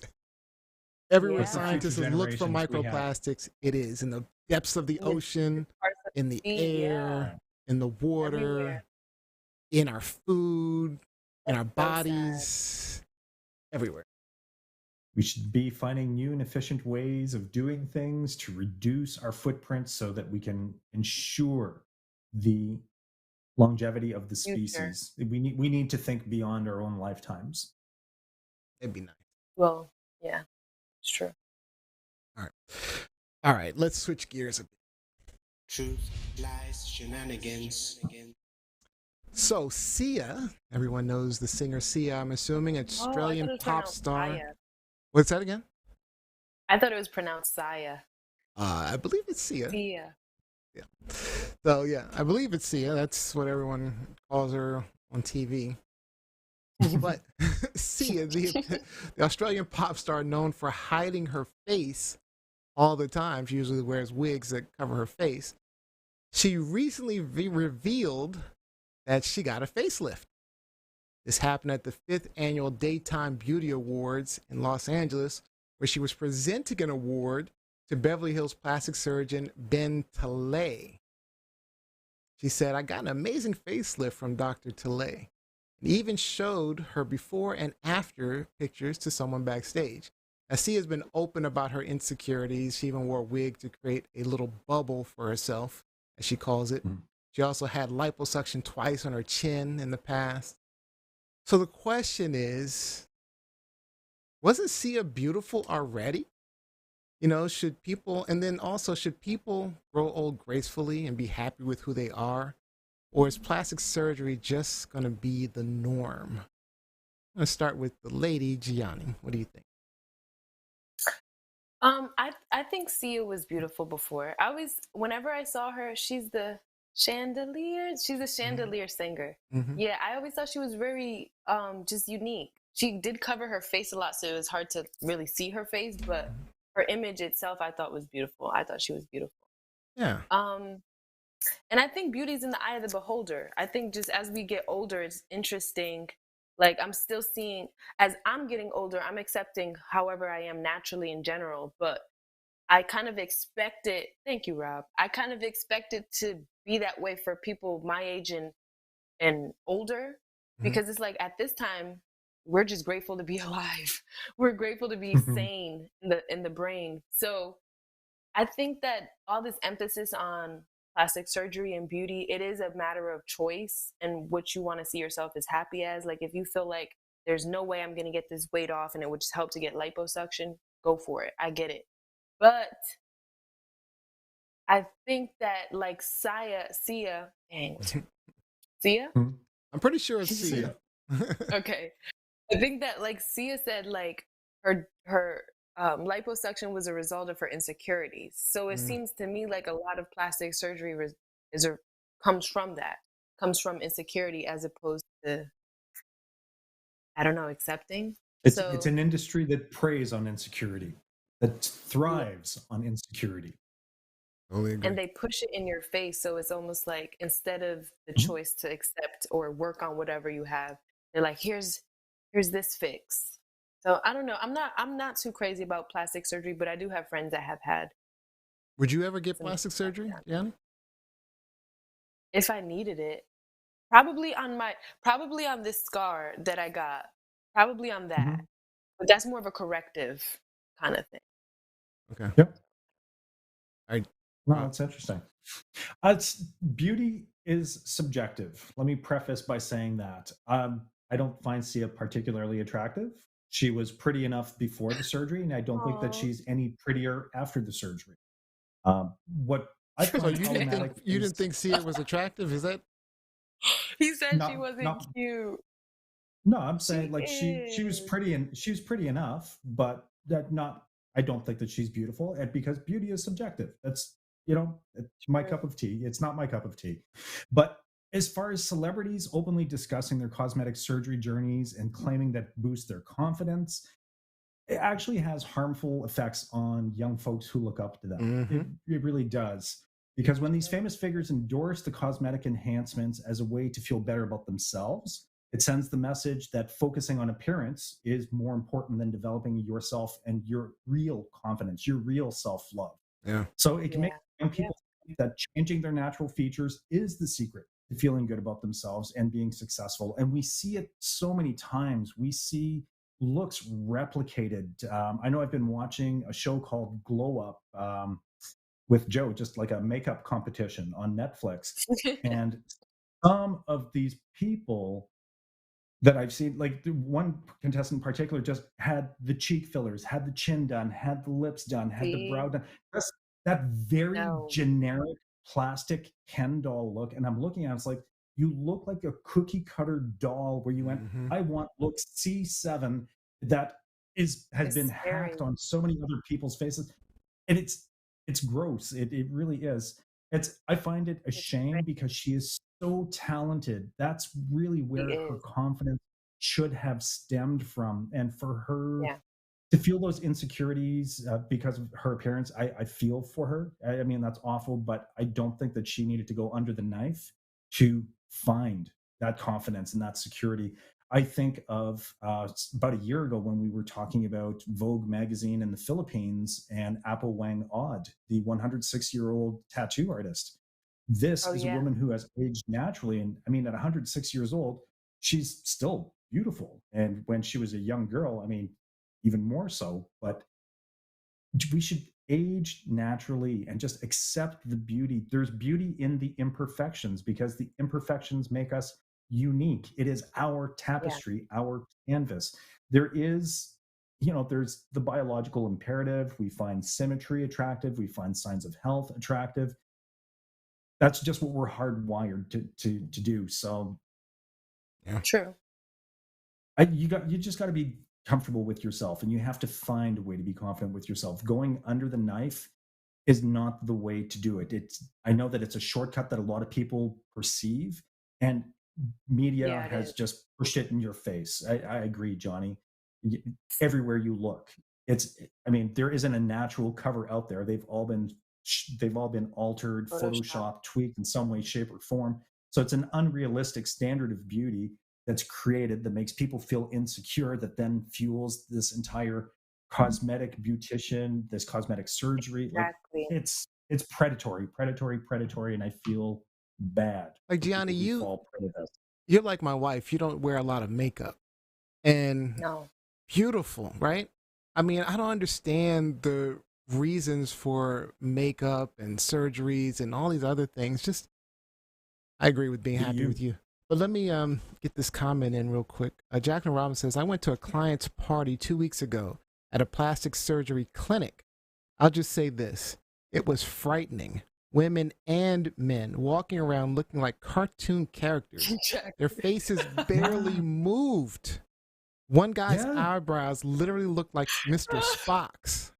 everywhere Yeah. scientists have looked for Generations we have. microplastics. It is in the depths of the In the ocean, Parts of in the sea, air, in the water, Everywhere. in our food, in our That's so sad. bodies, everywhere. We should be finding new and efficient ways of doing things to reduce our footprint so that we can ensure the longevity of the Future. species. We need to think beyond our own lifetimes. It'd be nice. Well, yeah, it's true. All right, let's switch gears a bit. Truth, lies, shenanigans. So Sia, everyone knows the singer Sia, I'm assuming, Oh, I thought Australian it was pop pronounced star. Saya. What's that again? I thought it was pronounced Saya. I believe it's Sia. Sia. Yeah. So yeah, I believe it's Sia. That's what everyone calls her on TV. But Sia, the Australian pop star known for hiding her face all the time, she usually wears wigs that cover her face. She recently revealed that she got a facelift. This happened at the 5th Annual Daytime Beauty Awards in Los Angeles, where she was presenting an award to Beverly Hills plastic surgeon Ben Tilley. She said, "I got an amazing facelift from Dr. Tilley," and even showed her before and after pictures to someone backstage. Now, Sia has been open about her insecurities. She even wore a wig to create a little bubble for herself, as she calls it. She also had liposuction twice on her chin in the past. So the question is, wasn't Sia beautiful already? You know, should people grow old gracefully and be happy with who they are? Or is plastic surgery just going to be the norm? I'm going to start with the lady, Gianni. What do you think? I think Sia was beautiful before. Whenever I saw her, she's the chandelier. She's a chandelier singer. Mm-hmm. Yeah, I always thought she was very just unique. She did cover her face a lot, so it was hard to really see her face, but her image itself I thought was beautiful. I thought she was beautiful. Yeah. And I think beauty's in the eye of the beholder. I think just as we get older, it's interesting. Like I'm still seeing, as I'm getting older, I'm accepting however I am naturally in general, but I kind of expect it. Thank you, Rob. I kind of expect it to be that way for people my age and older, because it's like at this time, we're just grateful to be alive. We're grateful to be sane in the brain. So I think that all this emphasis on plastic surgery and beauty, it is a matter of choice and what you want to see yourself as happy as. Like if you feel like there's no way I'm going to get this weight off and it would just help to get liposuction, go for it. I get it. But I think that like Sia, dang, Sia? I'm pretty sure it's Sia. Okay. I think that like Sia said, like her liposuction was a result of her insecurities. So it seems to me like a lot of plastic surgery comes from insecurity as opposed to, I don't know, accepting. It's an industry that preys on insecurity, that thrives on insecurity. Totally agree. And they push it in your face, so it's almost like instead of the choice to accept or work on whatever you have, they're like, here's this fix. So I don't know. I'm not too crazy about plastic surgery, but I do have friends that have had. Would you ever get plastic surgery, Gianni? If I needed it, probably on this scar that I got, probably on that. But that's more of a corrective kind of thing. Okay. Yep. I No, that's interesting. Beauty is subjective. Let me preface by saying that I don't find Sia particularly attractive. She was pretty enough before the surgery, and I don't think that she's any prettier after the surgery. What I So find you didn't think Sia was attractive? Is that? He said she Not- wasn't not- cute. No, I'm saying She like she was pretty and she was pretty enough, but that not. I don't think that she's beautiful, and because beauty is subjective. That's it's my cup of tea. It's not my cup of tea. But as far as celebrities openly discussing their cosmetic surgery journeys and claiming that boosts their confidence, it actually has harmful effects on young folks who look up to them. It really does. Because when these famous figures endorse the cosmetic enhancements as a way to feel better about themselves, it sends the message that focusing on appearance is more important than developing yourself and your real confidence, your real self-love. Yeah. So it can make young people think that changing their natural features is the secret to feeling good about themselves and being successful. And we see it so many times. We see looks replicated. I know I've been watching a show called Glow Up with Joe, just like a makeup competition on Netflix. And some of these people that I've seen, like the one contestant in particular, just had the cheek fillers, had the chin done, had the lips done, had the brow See? done. That's that very No. generic plastic Ken doll look. And I'm looking at it, it's like, you look like a cookie cutter doll where you went, Mhm. I want look C7 that has It's been scary. hacked on so many other people's faces. And it's gross. It really is. I find it a It's shame crazy. because she is so talented. That's really She where her is. confidence should have stemmed from. And for her Yeah. to feel those insecurities because of her appearance, I feel for her. I mean, that's awful, but I don't think that she needed to go under the knife to find that confidence and that security. I think of about a year ago when we were talking about Vogue magazine in the Philippines and Apple Wang Odd, the 106-year-old tattoo artist. This Oh is a yeah. woman who has aged naturally. And I mean, at 106 years old, she's still beautiful. And when she was a young girl, I mean, even more so. But we should age naturally and just accept the beauty. There's beauty in the imperfections because the imperfections make us unique. It is our Yeah. tapestry, our canvas. There is, there's the biological imperative. We find symmetry attractive. We find signs of health attractive. That's just what we're hardwired to do. So True. you just got to be comfortable with yourself, and you have to find a way to be confident with yourself. Going under the knife is not the way to do it. I know that it's a shortcut that a lot of people perceive, and media Yeah, it has is. just pushed it in your face. I agree, Johnny. Everywhere you look, I mean, there isn't a natural cover out there. They've all been altered, Photoshop. photoshopped, tweaked in some way, shape, or form. So it's an unrealistic standard of beauty that's created that makes people feel insecure, that then fuels this entire cosmetic beautician, this cosmetic surgery. Like Exactly. it's predatory, and I feel bad Like for Gianni, people who fall prey to this. you're like my wife. You don't wear a lot of makeup, and No. beautiful, right? I mean, I don't understand the reasons for makeup and surgeries and all these other things. Just, I agree with being Be happy you. with you. But let me get this comment in real quick. Jacqueline Robbins says, I went to a client's party 2 weeks ago at a plastic surgery clinic. I'll just say this. It was frightening. Women and men walking around looking like cartoon characters. Their faces barely moved. One guy's Yeah. eyebrows literally looked like Mr. Spock's.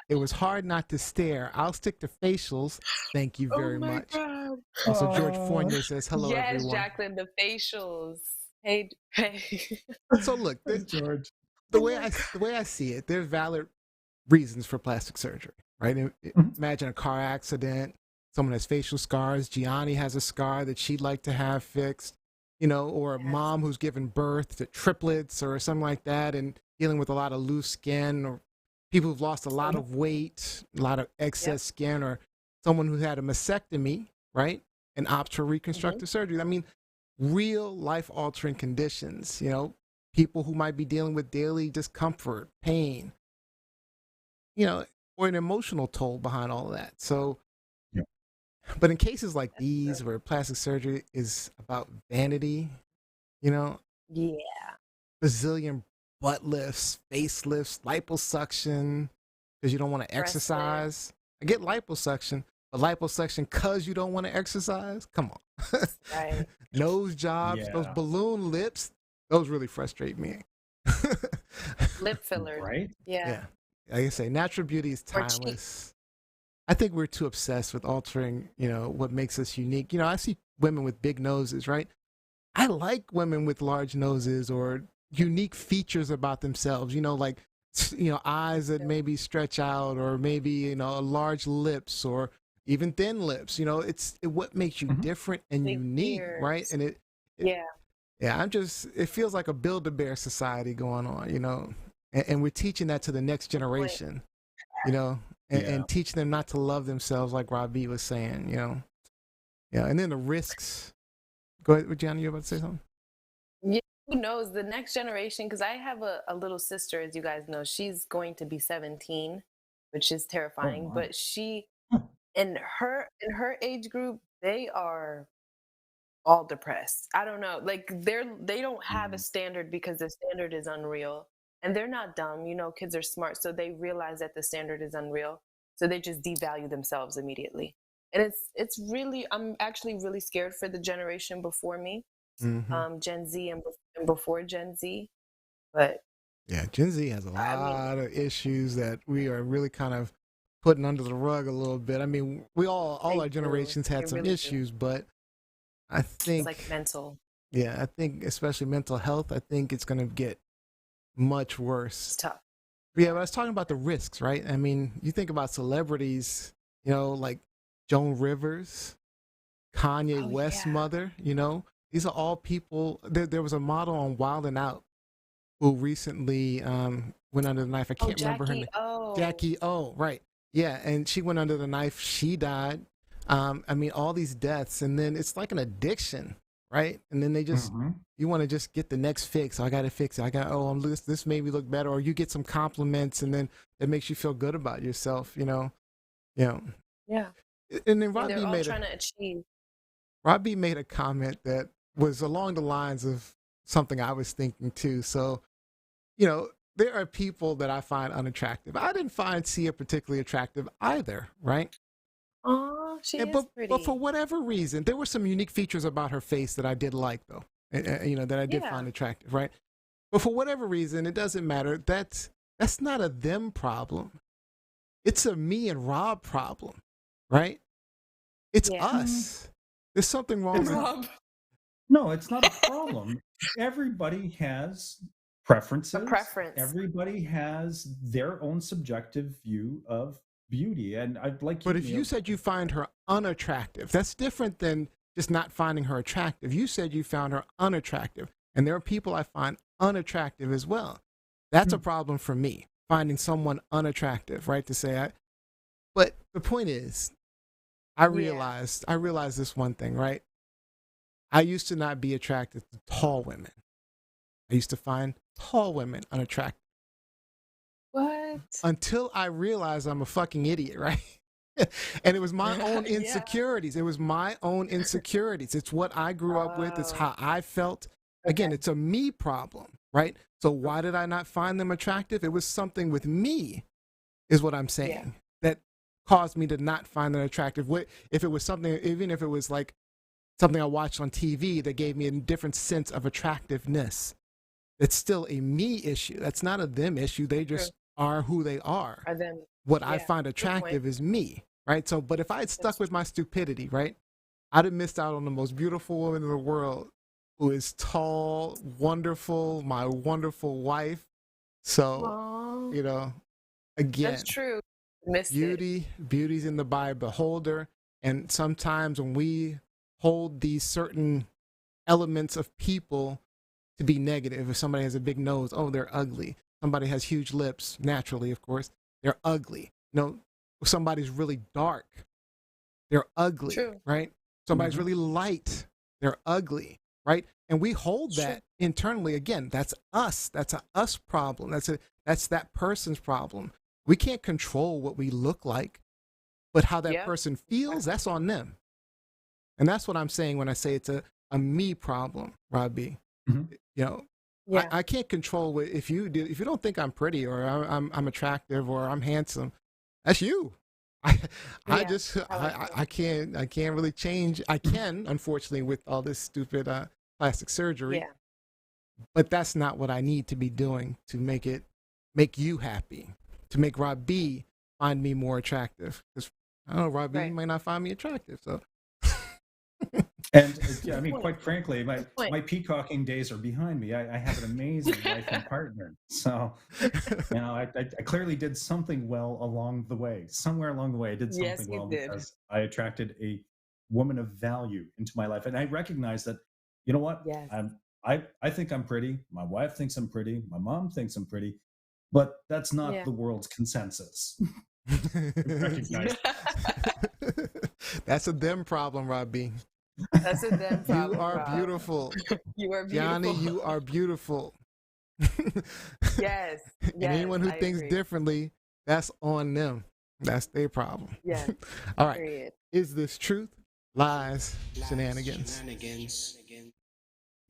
It was hard not to stare. I'll stick to facials. Thank you very Oh my much. God. Also, George Oh. Fournier says, hello, Yes, everyone. Jacqueline, the facials. Hey. So look, George. the way I see it, there's valid reasons for plastic surgery, right? Mhm. Imagine a car accident. Someone has facial scars. Gianni has a scar that she'd like to have fixed, or a Yes. mom who's given birth to triplets or something like that and dealing with a lot of loose skin, or people who've lost a lot of weight, a lot of excess skin, or someone who had a mastectomy, right? And opts for reconstructive surgery. I mean, real life altering conditions, people who might be dealing with daily discomfort, pain, or an emotional toll behind all of that. So, Yeah. but in cases like these where plastic surgery is about vanity, Yeah. bazillion butt lifts, facelifts, liposuction, because you don't want to Breast exercise. I get liposuction, but liposuction because you don't want to exercise? Come on. Right. Nose jobs, those Yeah. balloon lips, those really frustrate me. Lip fillers. Right? Yeah. Like I say, natural beauty is Or cheek. timeless. I think we're too obsessed with altering, what makes us unique. I see women with big noses, right? I like women with large noses or unique features about themselves, like, eyes that maybe stretch out, or maybe, large lips, or even thin lips. What makes you Mhm. different and Big unique, ears. right? And Yeah. yeah, it feels like a Build-A-Bear society going on, and we're teaching that to the next generation, Yeah. and teaching them not to love themselves, like Robbie was saying, Yeah, and then the risks. Go ahead, Gianni, you about to say something? Yeah. who knows the next generation? Because I have a little sister, as you guys know, she's going to be 17, which is terrifying. my. But she, Huh. in her age group, they are all depressed. I don't know. Like they don't have a standard because the standard is unreal. And they're not dumb. You know, kids are smart, so they realize that the standard is unreal. So they just devalue themselves immediately. And it's really, I'm actually really scared for the generation before me, Gen Z and before Gen Z. But Yeah, Gen Z has a I mean, lot of issues that we are really kind of putting under the rug a little bit. I mean, we all they our do. generations They had some really do. issues, but I It's think, like mental. yeah, I think especially mental health, I think it's going to get much It's worse. tough. Yeah, but I was talking about the risks, right? I mean, you think about celebrities, you know, like Joan Rivers, Kanye Oh West's yeah. mother, you know, these are all people. There was a model on Wild and Out who recently went under the knife. I Oh, can't remember her Jackie. name. Oh, Jackie O, right. Yeah, and she went under the knife. She died. I mean, all these deaths, and then it's like an addiction, right? And then they just, you want to just get the next fix. I got to fix it. This made me look better. Or you get some compliments, and then it makes you feel good about yourself, you know? Yeah. yeah. And then And they're all trying to achieve. Robbie made a comment that was along the lines of something I was thinking too. So, you know, there are people that I find unattractive. I didn't find Sia particularly attractive either, right? Oh, she is But for pretty. whatever reason, there were some unique features about her face that I did like, though. You know, that I did Yeah. find attractive, right? But for whatever reason, it doesn't matter. That's not a them problem. It's a me and Rob problem, right? It's Yeah. us. There's something wrong with Rob. No, it's not a problem. Everybody has preferences. A preference. Everybody has their own subjective view of beauty. And I'd like you But if you said you find her unattractive, that's different than just not finding her attractive. You said you found her unattractive. And there are people I find unattractive as well. That's a problem for me, finding someone unattractive, right? To say but the point is, I realized this one thing, right? I used to not be attracted to tall women. I used to find tall women unattractive. What? Until I realized I'm a fucking idiot, right? And it was my own Yeah. insecurities. It was my own insecurities. It's what I grew up with. It's how I felt. Again, it's a me problem, right? So why did I not find them attractive? It was something with me, is what I'm saying, that caused me to not find them attractive. If it was something, even if it was like something I watched on TV that gave me a different sense of attractiveness, it's still a me issue. That's not a them issue. They just are who they are. Are them? What I Yeah, find good attractive point. is me, right? So, but if I had stuck with my stupidity, right, I'd have missed out on the most beautiful woman in the world, who is tall, wonderful, my wonderful wife. So, Aw, you know, again, that's true. Missed it. beauty's in the eye of the beholder. And sometimes when we hold these certain elements of people to be negative, if somebody has a big nose, oh, they're ugly. Somebody has huge lips, naturally, of course, they're ugly. You know, if somebody's really dark, they're ugly, True. right? Somebody's really light, they're ugly, right? And we hold that internally. Again, that's us. That's a us problem. That's that person's problem. We can't control what we look like, but how that person feels, that's on them. And that's what I'm saying when I say it's a me problem, Robbie. You know, I can't control what, if you don't think I'm pretty or I'm attractive or I'm handsome, that's you. I can't really change. I can, unfortunately, with all this stupid plastic surgery. But that's not what I need to be doing to make you happy, to make Rob B find me more attractive. Because I don't know, Rob B, you might not find me attractive. So. And yeah, I mean, quite frankly, my peacocking days are behind me. I have an amazing wife and partner. So, you know, I clearly did something well along the way. Somewhere along the way, I did something well because I attracted a woman of value into my life. And I recognize that, you know what? I think I'm pretty. My wife thinks I'm pretty. My mom thinks I'm pretty. But that's not the world's consensus. Recognize That's a them problem, Rob B. That's a them problem. You are Rob. beautiful. You are beautiful. Gianni, you are beautiful. Yes. And Yes. anyone who I thinks agree. differently, that's on them. That's their problem. Yes. All right. Period. Is this truth, lies, shenanigans? Shenanigans.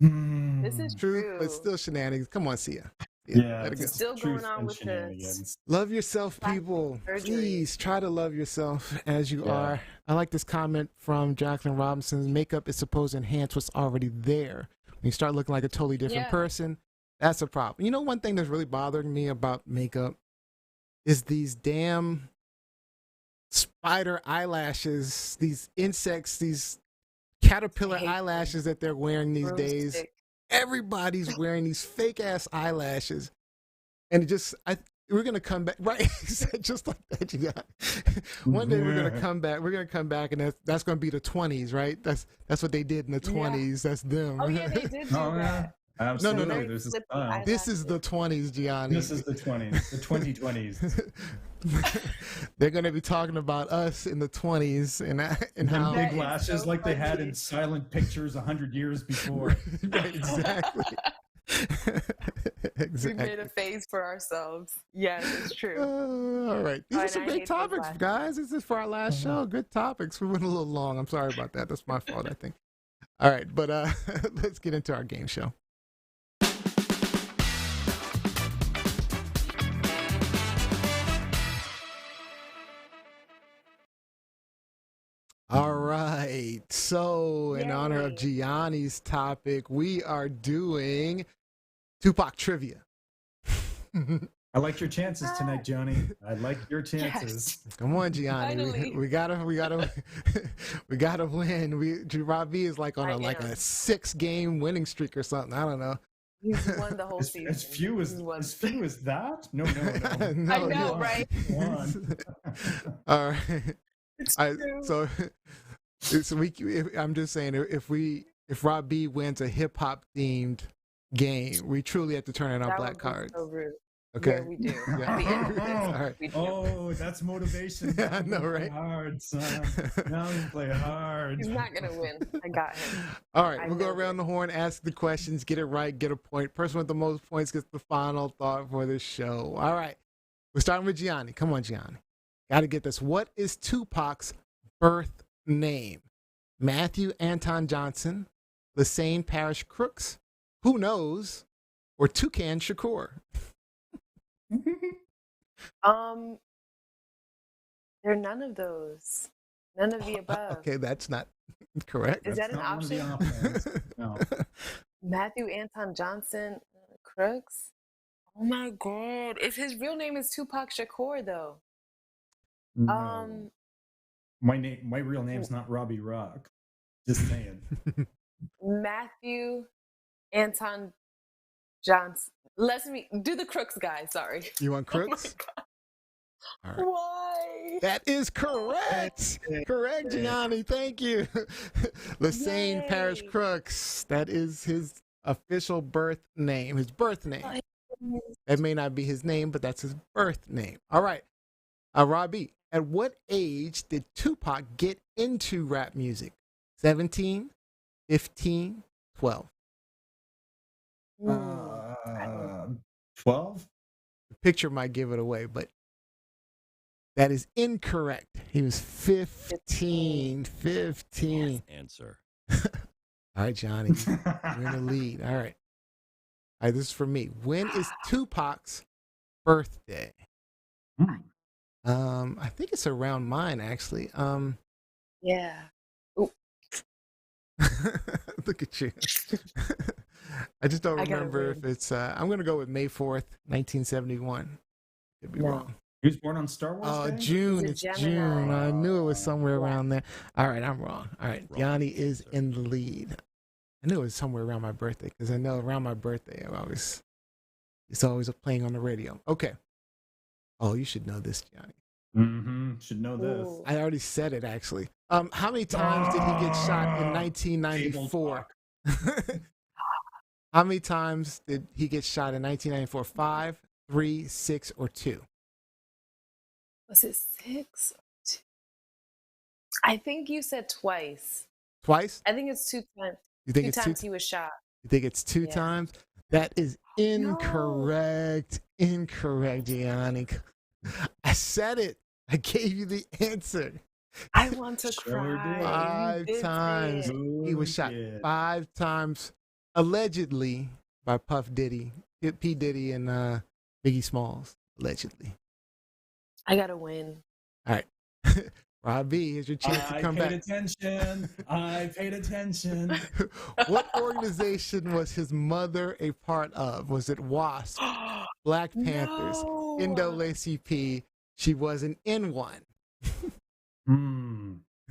This is Truth, true. but still shenanigans. Come on, Sia. Yeah, let it go. it's Still truth going on and with the shenanigans. Love yourself, plastic people. surgery. Please try to love yourself as you Yeah. are. I like this comment from Jacqueline Robinson. Makeup is supposed to enhance what's already there. When you start looking like a totally different Yeah. person, that's a problem. You know, one thing that's really bothering me about makeup is these damn spider eyelashes, these insects, these caterpillar hate them. eyelashes that they're wearing these days. Broomstick. Everybody's wearing these fake ass eyelashes, and it just we're gonna come back right just like that. You got one day we're gonna come back. We're gonna come back, and that's gonna be the 20s, right? That's what they did in the 20s. That's them. Oh yeah, they did do Oh, yeah. that. Absolutely. no. There's a Flippy style. This is the 20s, Gianni. This is the 20s, the 2020s. They're gonna be talking about us in the 20s and And how big That is lashes so like they had funny. in silent pictures 100 years before. Right, exactly. We Exactly. made a face for ourselves. Yes, it's true. All right. These are And some I great hate those topics, lashes. guys. This is for our last show. Good topics. We went a little long. I'm sorry about that. That's my fault, I think. All right, but let's get into our game show. All right. So, in honor of Yay. Gianni's topic, we are doing Tupac trivia. I like your chances tonight, Johnny. I like your chances. Come on, Gianni. Finally. We gotta we gotta win. Rob B is like on I a am. 6-game winning streak or something. I don't know. He's won the whole As season. few as He's won. that? No. No, I know, you- right? One. All right. It's I, true. so I'm just saying if Rob B wins a hip hop themed game, we truly have to turn in our That black would be cards. So rude. Okay. Yeah, we do. Yeah. At the end of this, All right. we do. Oh, that's motivation. Yeah, I know, Play right? hard, son. Now you play hard. He's not gonna win. I got him. All right, I we'll go know around the horn, ask the questions, get it right, get a point. Person with the most points gets the final thought for the show. All right, we're starting with Gianni. Come on, Gianni. Got to get this. What is Tupac's birth name? Matthew Anton Johnson, Lassane Parish Crooks, Who Knows, or Toucan Shakur? They're none of those. None of the above. Okay, that's not correct. Is that an Not one of the option? options. No. Matthew Anton Johnson Crooks. Oh my God! If his real name is Tupac Shakur, though. No. My real name's not Robbie Rock. Just saying. Matthew Anton Johnson. Let me do the Crooks guy. Sorry. You want Oh my Crooks? God. All right. Why? That is correct. Correct, Gianni. Thank you. Lassane Parish Yay. Crooks. That is his official birth name, his birth name. That may not be his name, but that's his birth name. All right. Robbie, at what age did Tupac get into rap music? 17, 15, 12. 12? The picture might give it away, but that is incorrect. He was 15. 15. Answer. All right, Johnny. You're in the lead. All right. All right, this is for me. When is Tupac's birthday? I think it's around mine, actually. Yeah. Look at you. I just don't I gotta remember if win. it's I'm gonna go with May 4th, 1971. Could be No. wrong. He was born on Star Wars Oh, Day? June. He's a It's Gemini. June. I knew it was somewhere Yeah. around there. All right, I'm wrong. All right, Wrong Yanni is answer. in the lead. I knew it was somewhere around my birthday because I know around my birthday it's always playing on the radio. Okay. Oh, you should know this, Gianni. Mm-hmm. Should know this. Ooh. I already said it actually. How many times did he get shot in 1994? How many times did he get shot in 1994? 5, 3, 6, or 2? Was it 6 or 2? I think you said twice. Twice? I think it's 2 times. You think Two it's times two? he was shot. You think it's two Yeah. times? That is No. incorrect. Incorrect, Gianni. I said it. I gave you the answer. I want to Sure cry. did. You 5 did say times. it. He was shot Yeah. 5 times, allegedly, by Puff Diddy, P. Diddy, and Biggie Smalls. Allegedly. I gotta win. All right. Rob B, here's your chance to come back. I paid attention. What organization was his mother a part of? Was it WASP, Black Panthers, No. NAACP? She wasn't in one.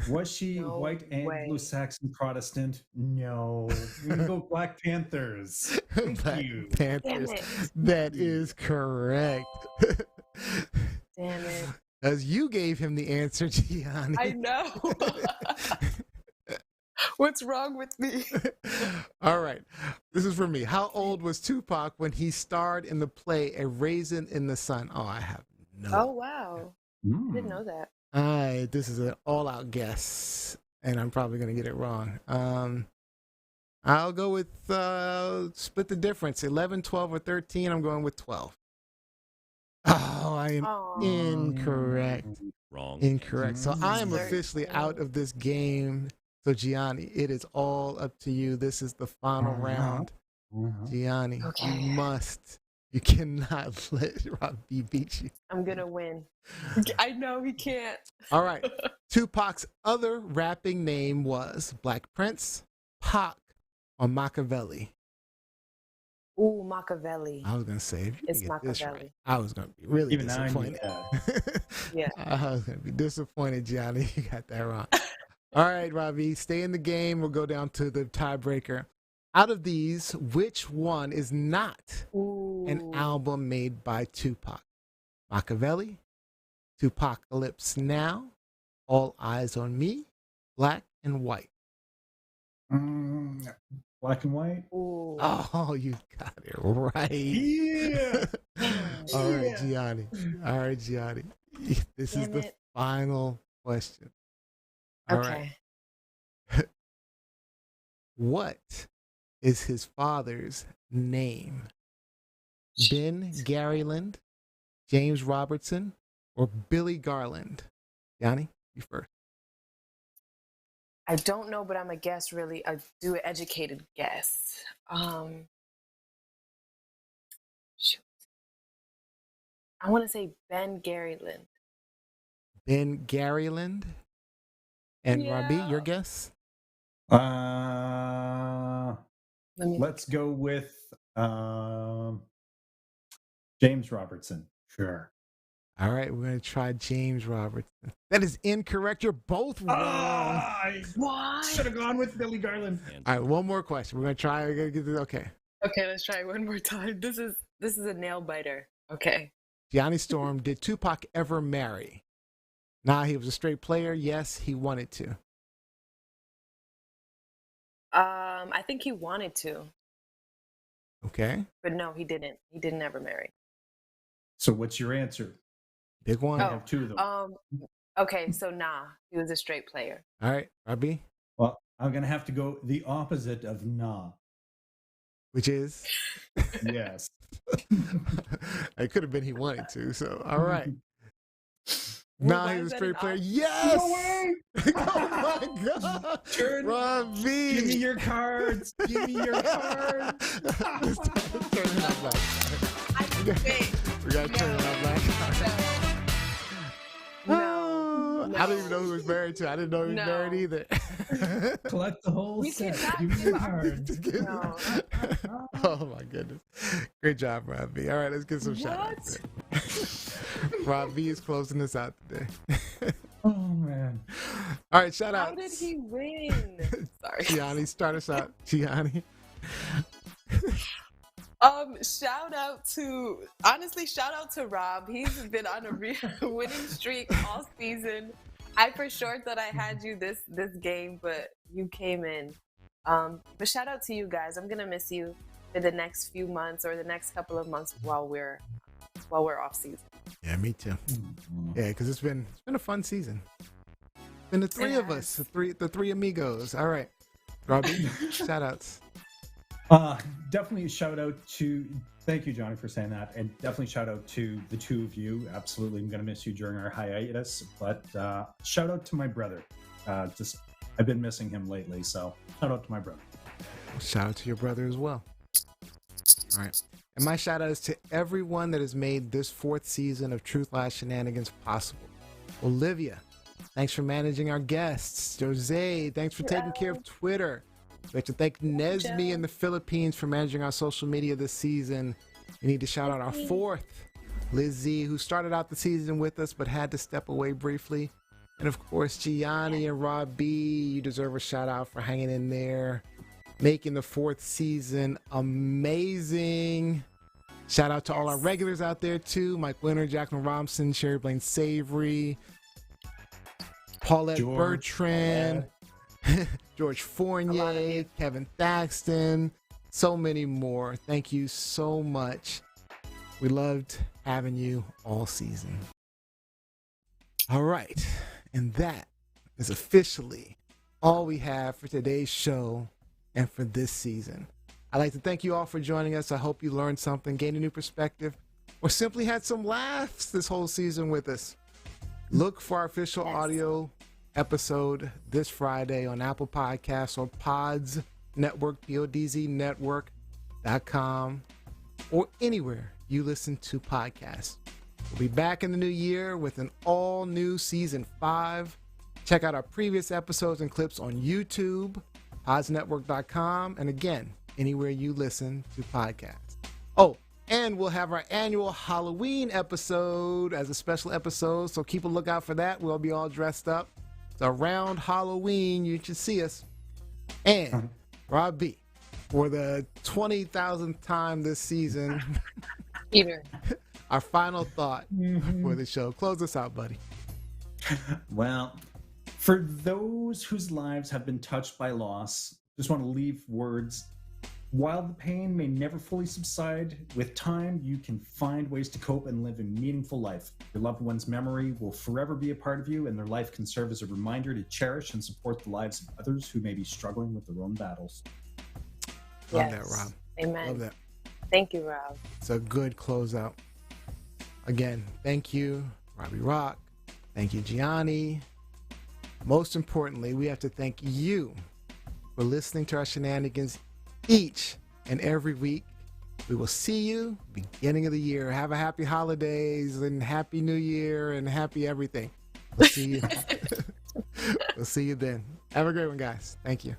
Was she No white way. Anglo-Saxon Protestant? No. We can go Black Panthers. Thank Black you. Damn Panthers. it. That is correct. Damn it. As you gave him the answer, Gianni. I know. What's wrong with me? All right. This is for me. How old was Tupac when he starred in the play A Raisin in the Sun? Oh, I have no. Oh, wow. I didn't know that. This is an all-out guess, and I'm probably going to get it wrong. I'll go with split the difference. 11, 12, or 13. I'm going with 12. Oh, I am Aw. incorrect. Wrong. Incorrect. So I am 13. officially out of this game. So Gianni, it is all up to you. This is the final round. Gianni, Okay. you cannot let Rob B beat you. I'm gonna win. I know he can't. All right. Tupac's other rapping name was Black Prince, Pac, or Machiavelli. Ooh, Machiavelli. I was gonna say if you It's could get this right, Machiavelli. I was gonna be really Even I knew disappointed. Yeah. I was gonna be disappointed, Gianni. You got that wrong. All right, Robbie, stay in the game. We'll go down to the tiebreaker. Out of these, which one is not an Ooh. album made by Tupac? Machiavelli, Tupacalypse Now, All Eyes on Me, Black and White. Black and white? Ooh. Oh, you got it right. Yeah. All right, Gianni. All right, Gianni. This is Damn the it. final question. All right. Okay. What is his father's name? Ben Garyland, James Robertson, or Billy Garland? Yanni, you first. I don't know, but I'm a guess. Really, I do an educated guess. Shoot. I want to say Ben Garyland. Ben Garyland. And Robbie, Yeah. your guess? Let me. Let's go with James Robertson. Sure. All right, we're going to try James Robertson. That is incorrect. You're both wrong. I What? should have gone with Billy Garland. All right, one more question. We're going to try. We're gonna get this. Okay. Okay, let's try one more time. This is a nail biter. Okay. Gianni Storm, did Tupac ever marry? Nah, he was a straight player. Yes, he wanted to. I think he wanted to, Okay. but no, he didn't. He didn't ever marry. So what's your answer? Big one. I Oh. have two of them. Okay, so nah, he was a straight player. All right, Robbie, Well, I'm gonna have to go the opposite of nah. which is? Yes. It could have been he wanted to. So, all right. Wait, Nah, why he is was a that straight an player. op- Yes. No way! Oh my God. Turn- Robbie. Give me your cards. Give me your cards. Let's turn it up black. I We got- wait. We got to turn it up black. No. I don't even know who he was married to. I didn't know he was No. married either. Collect the whole We set. cannot Give me give your up. cards. No. Oh my goodness. Great job, Robbie. All right, let's get some shout outs. Robbie is closing us out today. Oh man. All right, shout How out. did he win? Sorry. Gianni, start us out. Gianni. Shout out to Rob. He's been on a real winning streak all season. I for sure thought I had you this game, but you came in. But shout out to you guys. I'm gonna miss you for the next few months or the next couple of months while we're off season. Yeah, me too. Yeah, because it's been a fun season. Been the three of us, the three amigos. All right, Robbie, shout outs. Definitely a shout out to, thank you, Johnny, for saying that. And definitely shout out to the two of you. Absolutely. I'm going to miss you during our hiatus, but shout out to my brother. I've been missing him lately. So shout out to my brother. Shout out to your brother as well. All right. And my shout out is to everyone that has made this 4th season of Truth Lies Shenanigans possible. Olivia, thanks for managing our guests. Jose, thanks for taking care of Twitter. We have to thank Nesmi in the Philippines for managing our social media this season. We need to shout out our 4th, Lizzie, who started out the season with us but had to step away briefly. And of course, Gianni and Rob B, you deserve a shout out for hanging in there, making the 4th season amazing. Shout out to all our regulars out there too: Mike Winter, Jacqueline Robinson, Sherry Blaine Savory, Paulette Bertrand, George Fournier, Kevin Thaxton, so many more. Thank you so much. We loved having you all season. All right. And that is officially all we have for today's show and for this season. I'd like to thank you all for joining us. I hope you learned something, gained a new perspective, or simply had some laughs this whole season with us. Look for our official audio episode this Friday on Apple Podcasts or Pods Network, podznetwork.com, or anywhere you listen to podcasts. We'll be back in the new year with an all-new season 5. Check out our previous episodes and clips on YouTube, podznetwork.com, and again, anywhere you listen to podcasts. Oh, and we'll have our annual Halloween episode as a special episode, so keep a lookout for that. We'll be all dressed up. So around Halloween, you should see us. And Rob B, for the 20,000th time this season, Peter, our final thought for the show. Close us out, buddy. Well, for those whose lives have been touched by loss, just want to leave words. While the pain may never fully subside, with time you can find ways to cope and live a meaningful life. Your loved one's memory will forever be a part of you, and their life can serve as a reminder to cherish and support the lives of others who may be struggling with their own battles. Love that, Rob. Amen. Love that. Thank you, Rob. It's a good closeout. Again, thank you, Robbie Rock. Thank you, Gianni. Most importantly, we have to thank you for listening to our shenanigans each and every week. We will see you beginning of the year. Have a happy holidays and happy new year and happy everything. We'll see you. We'll see you then. Have a great one, guys. Thank you.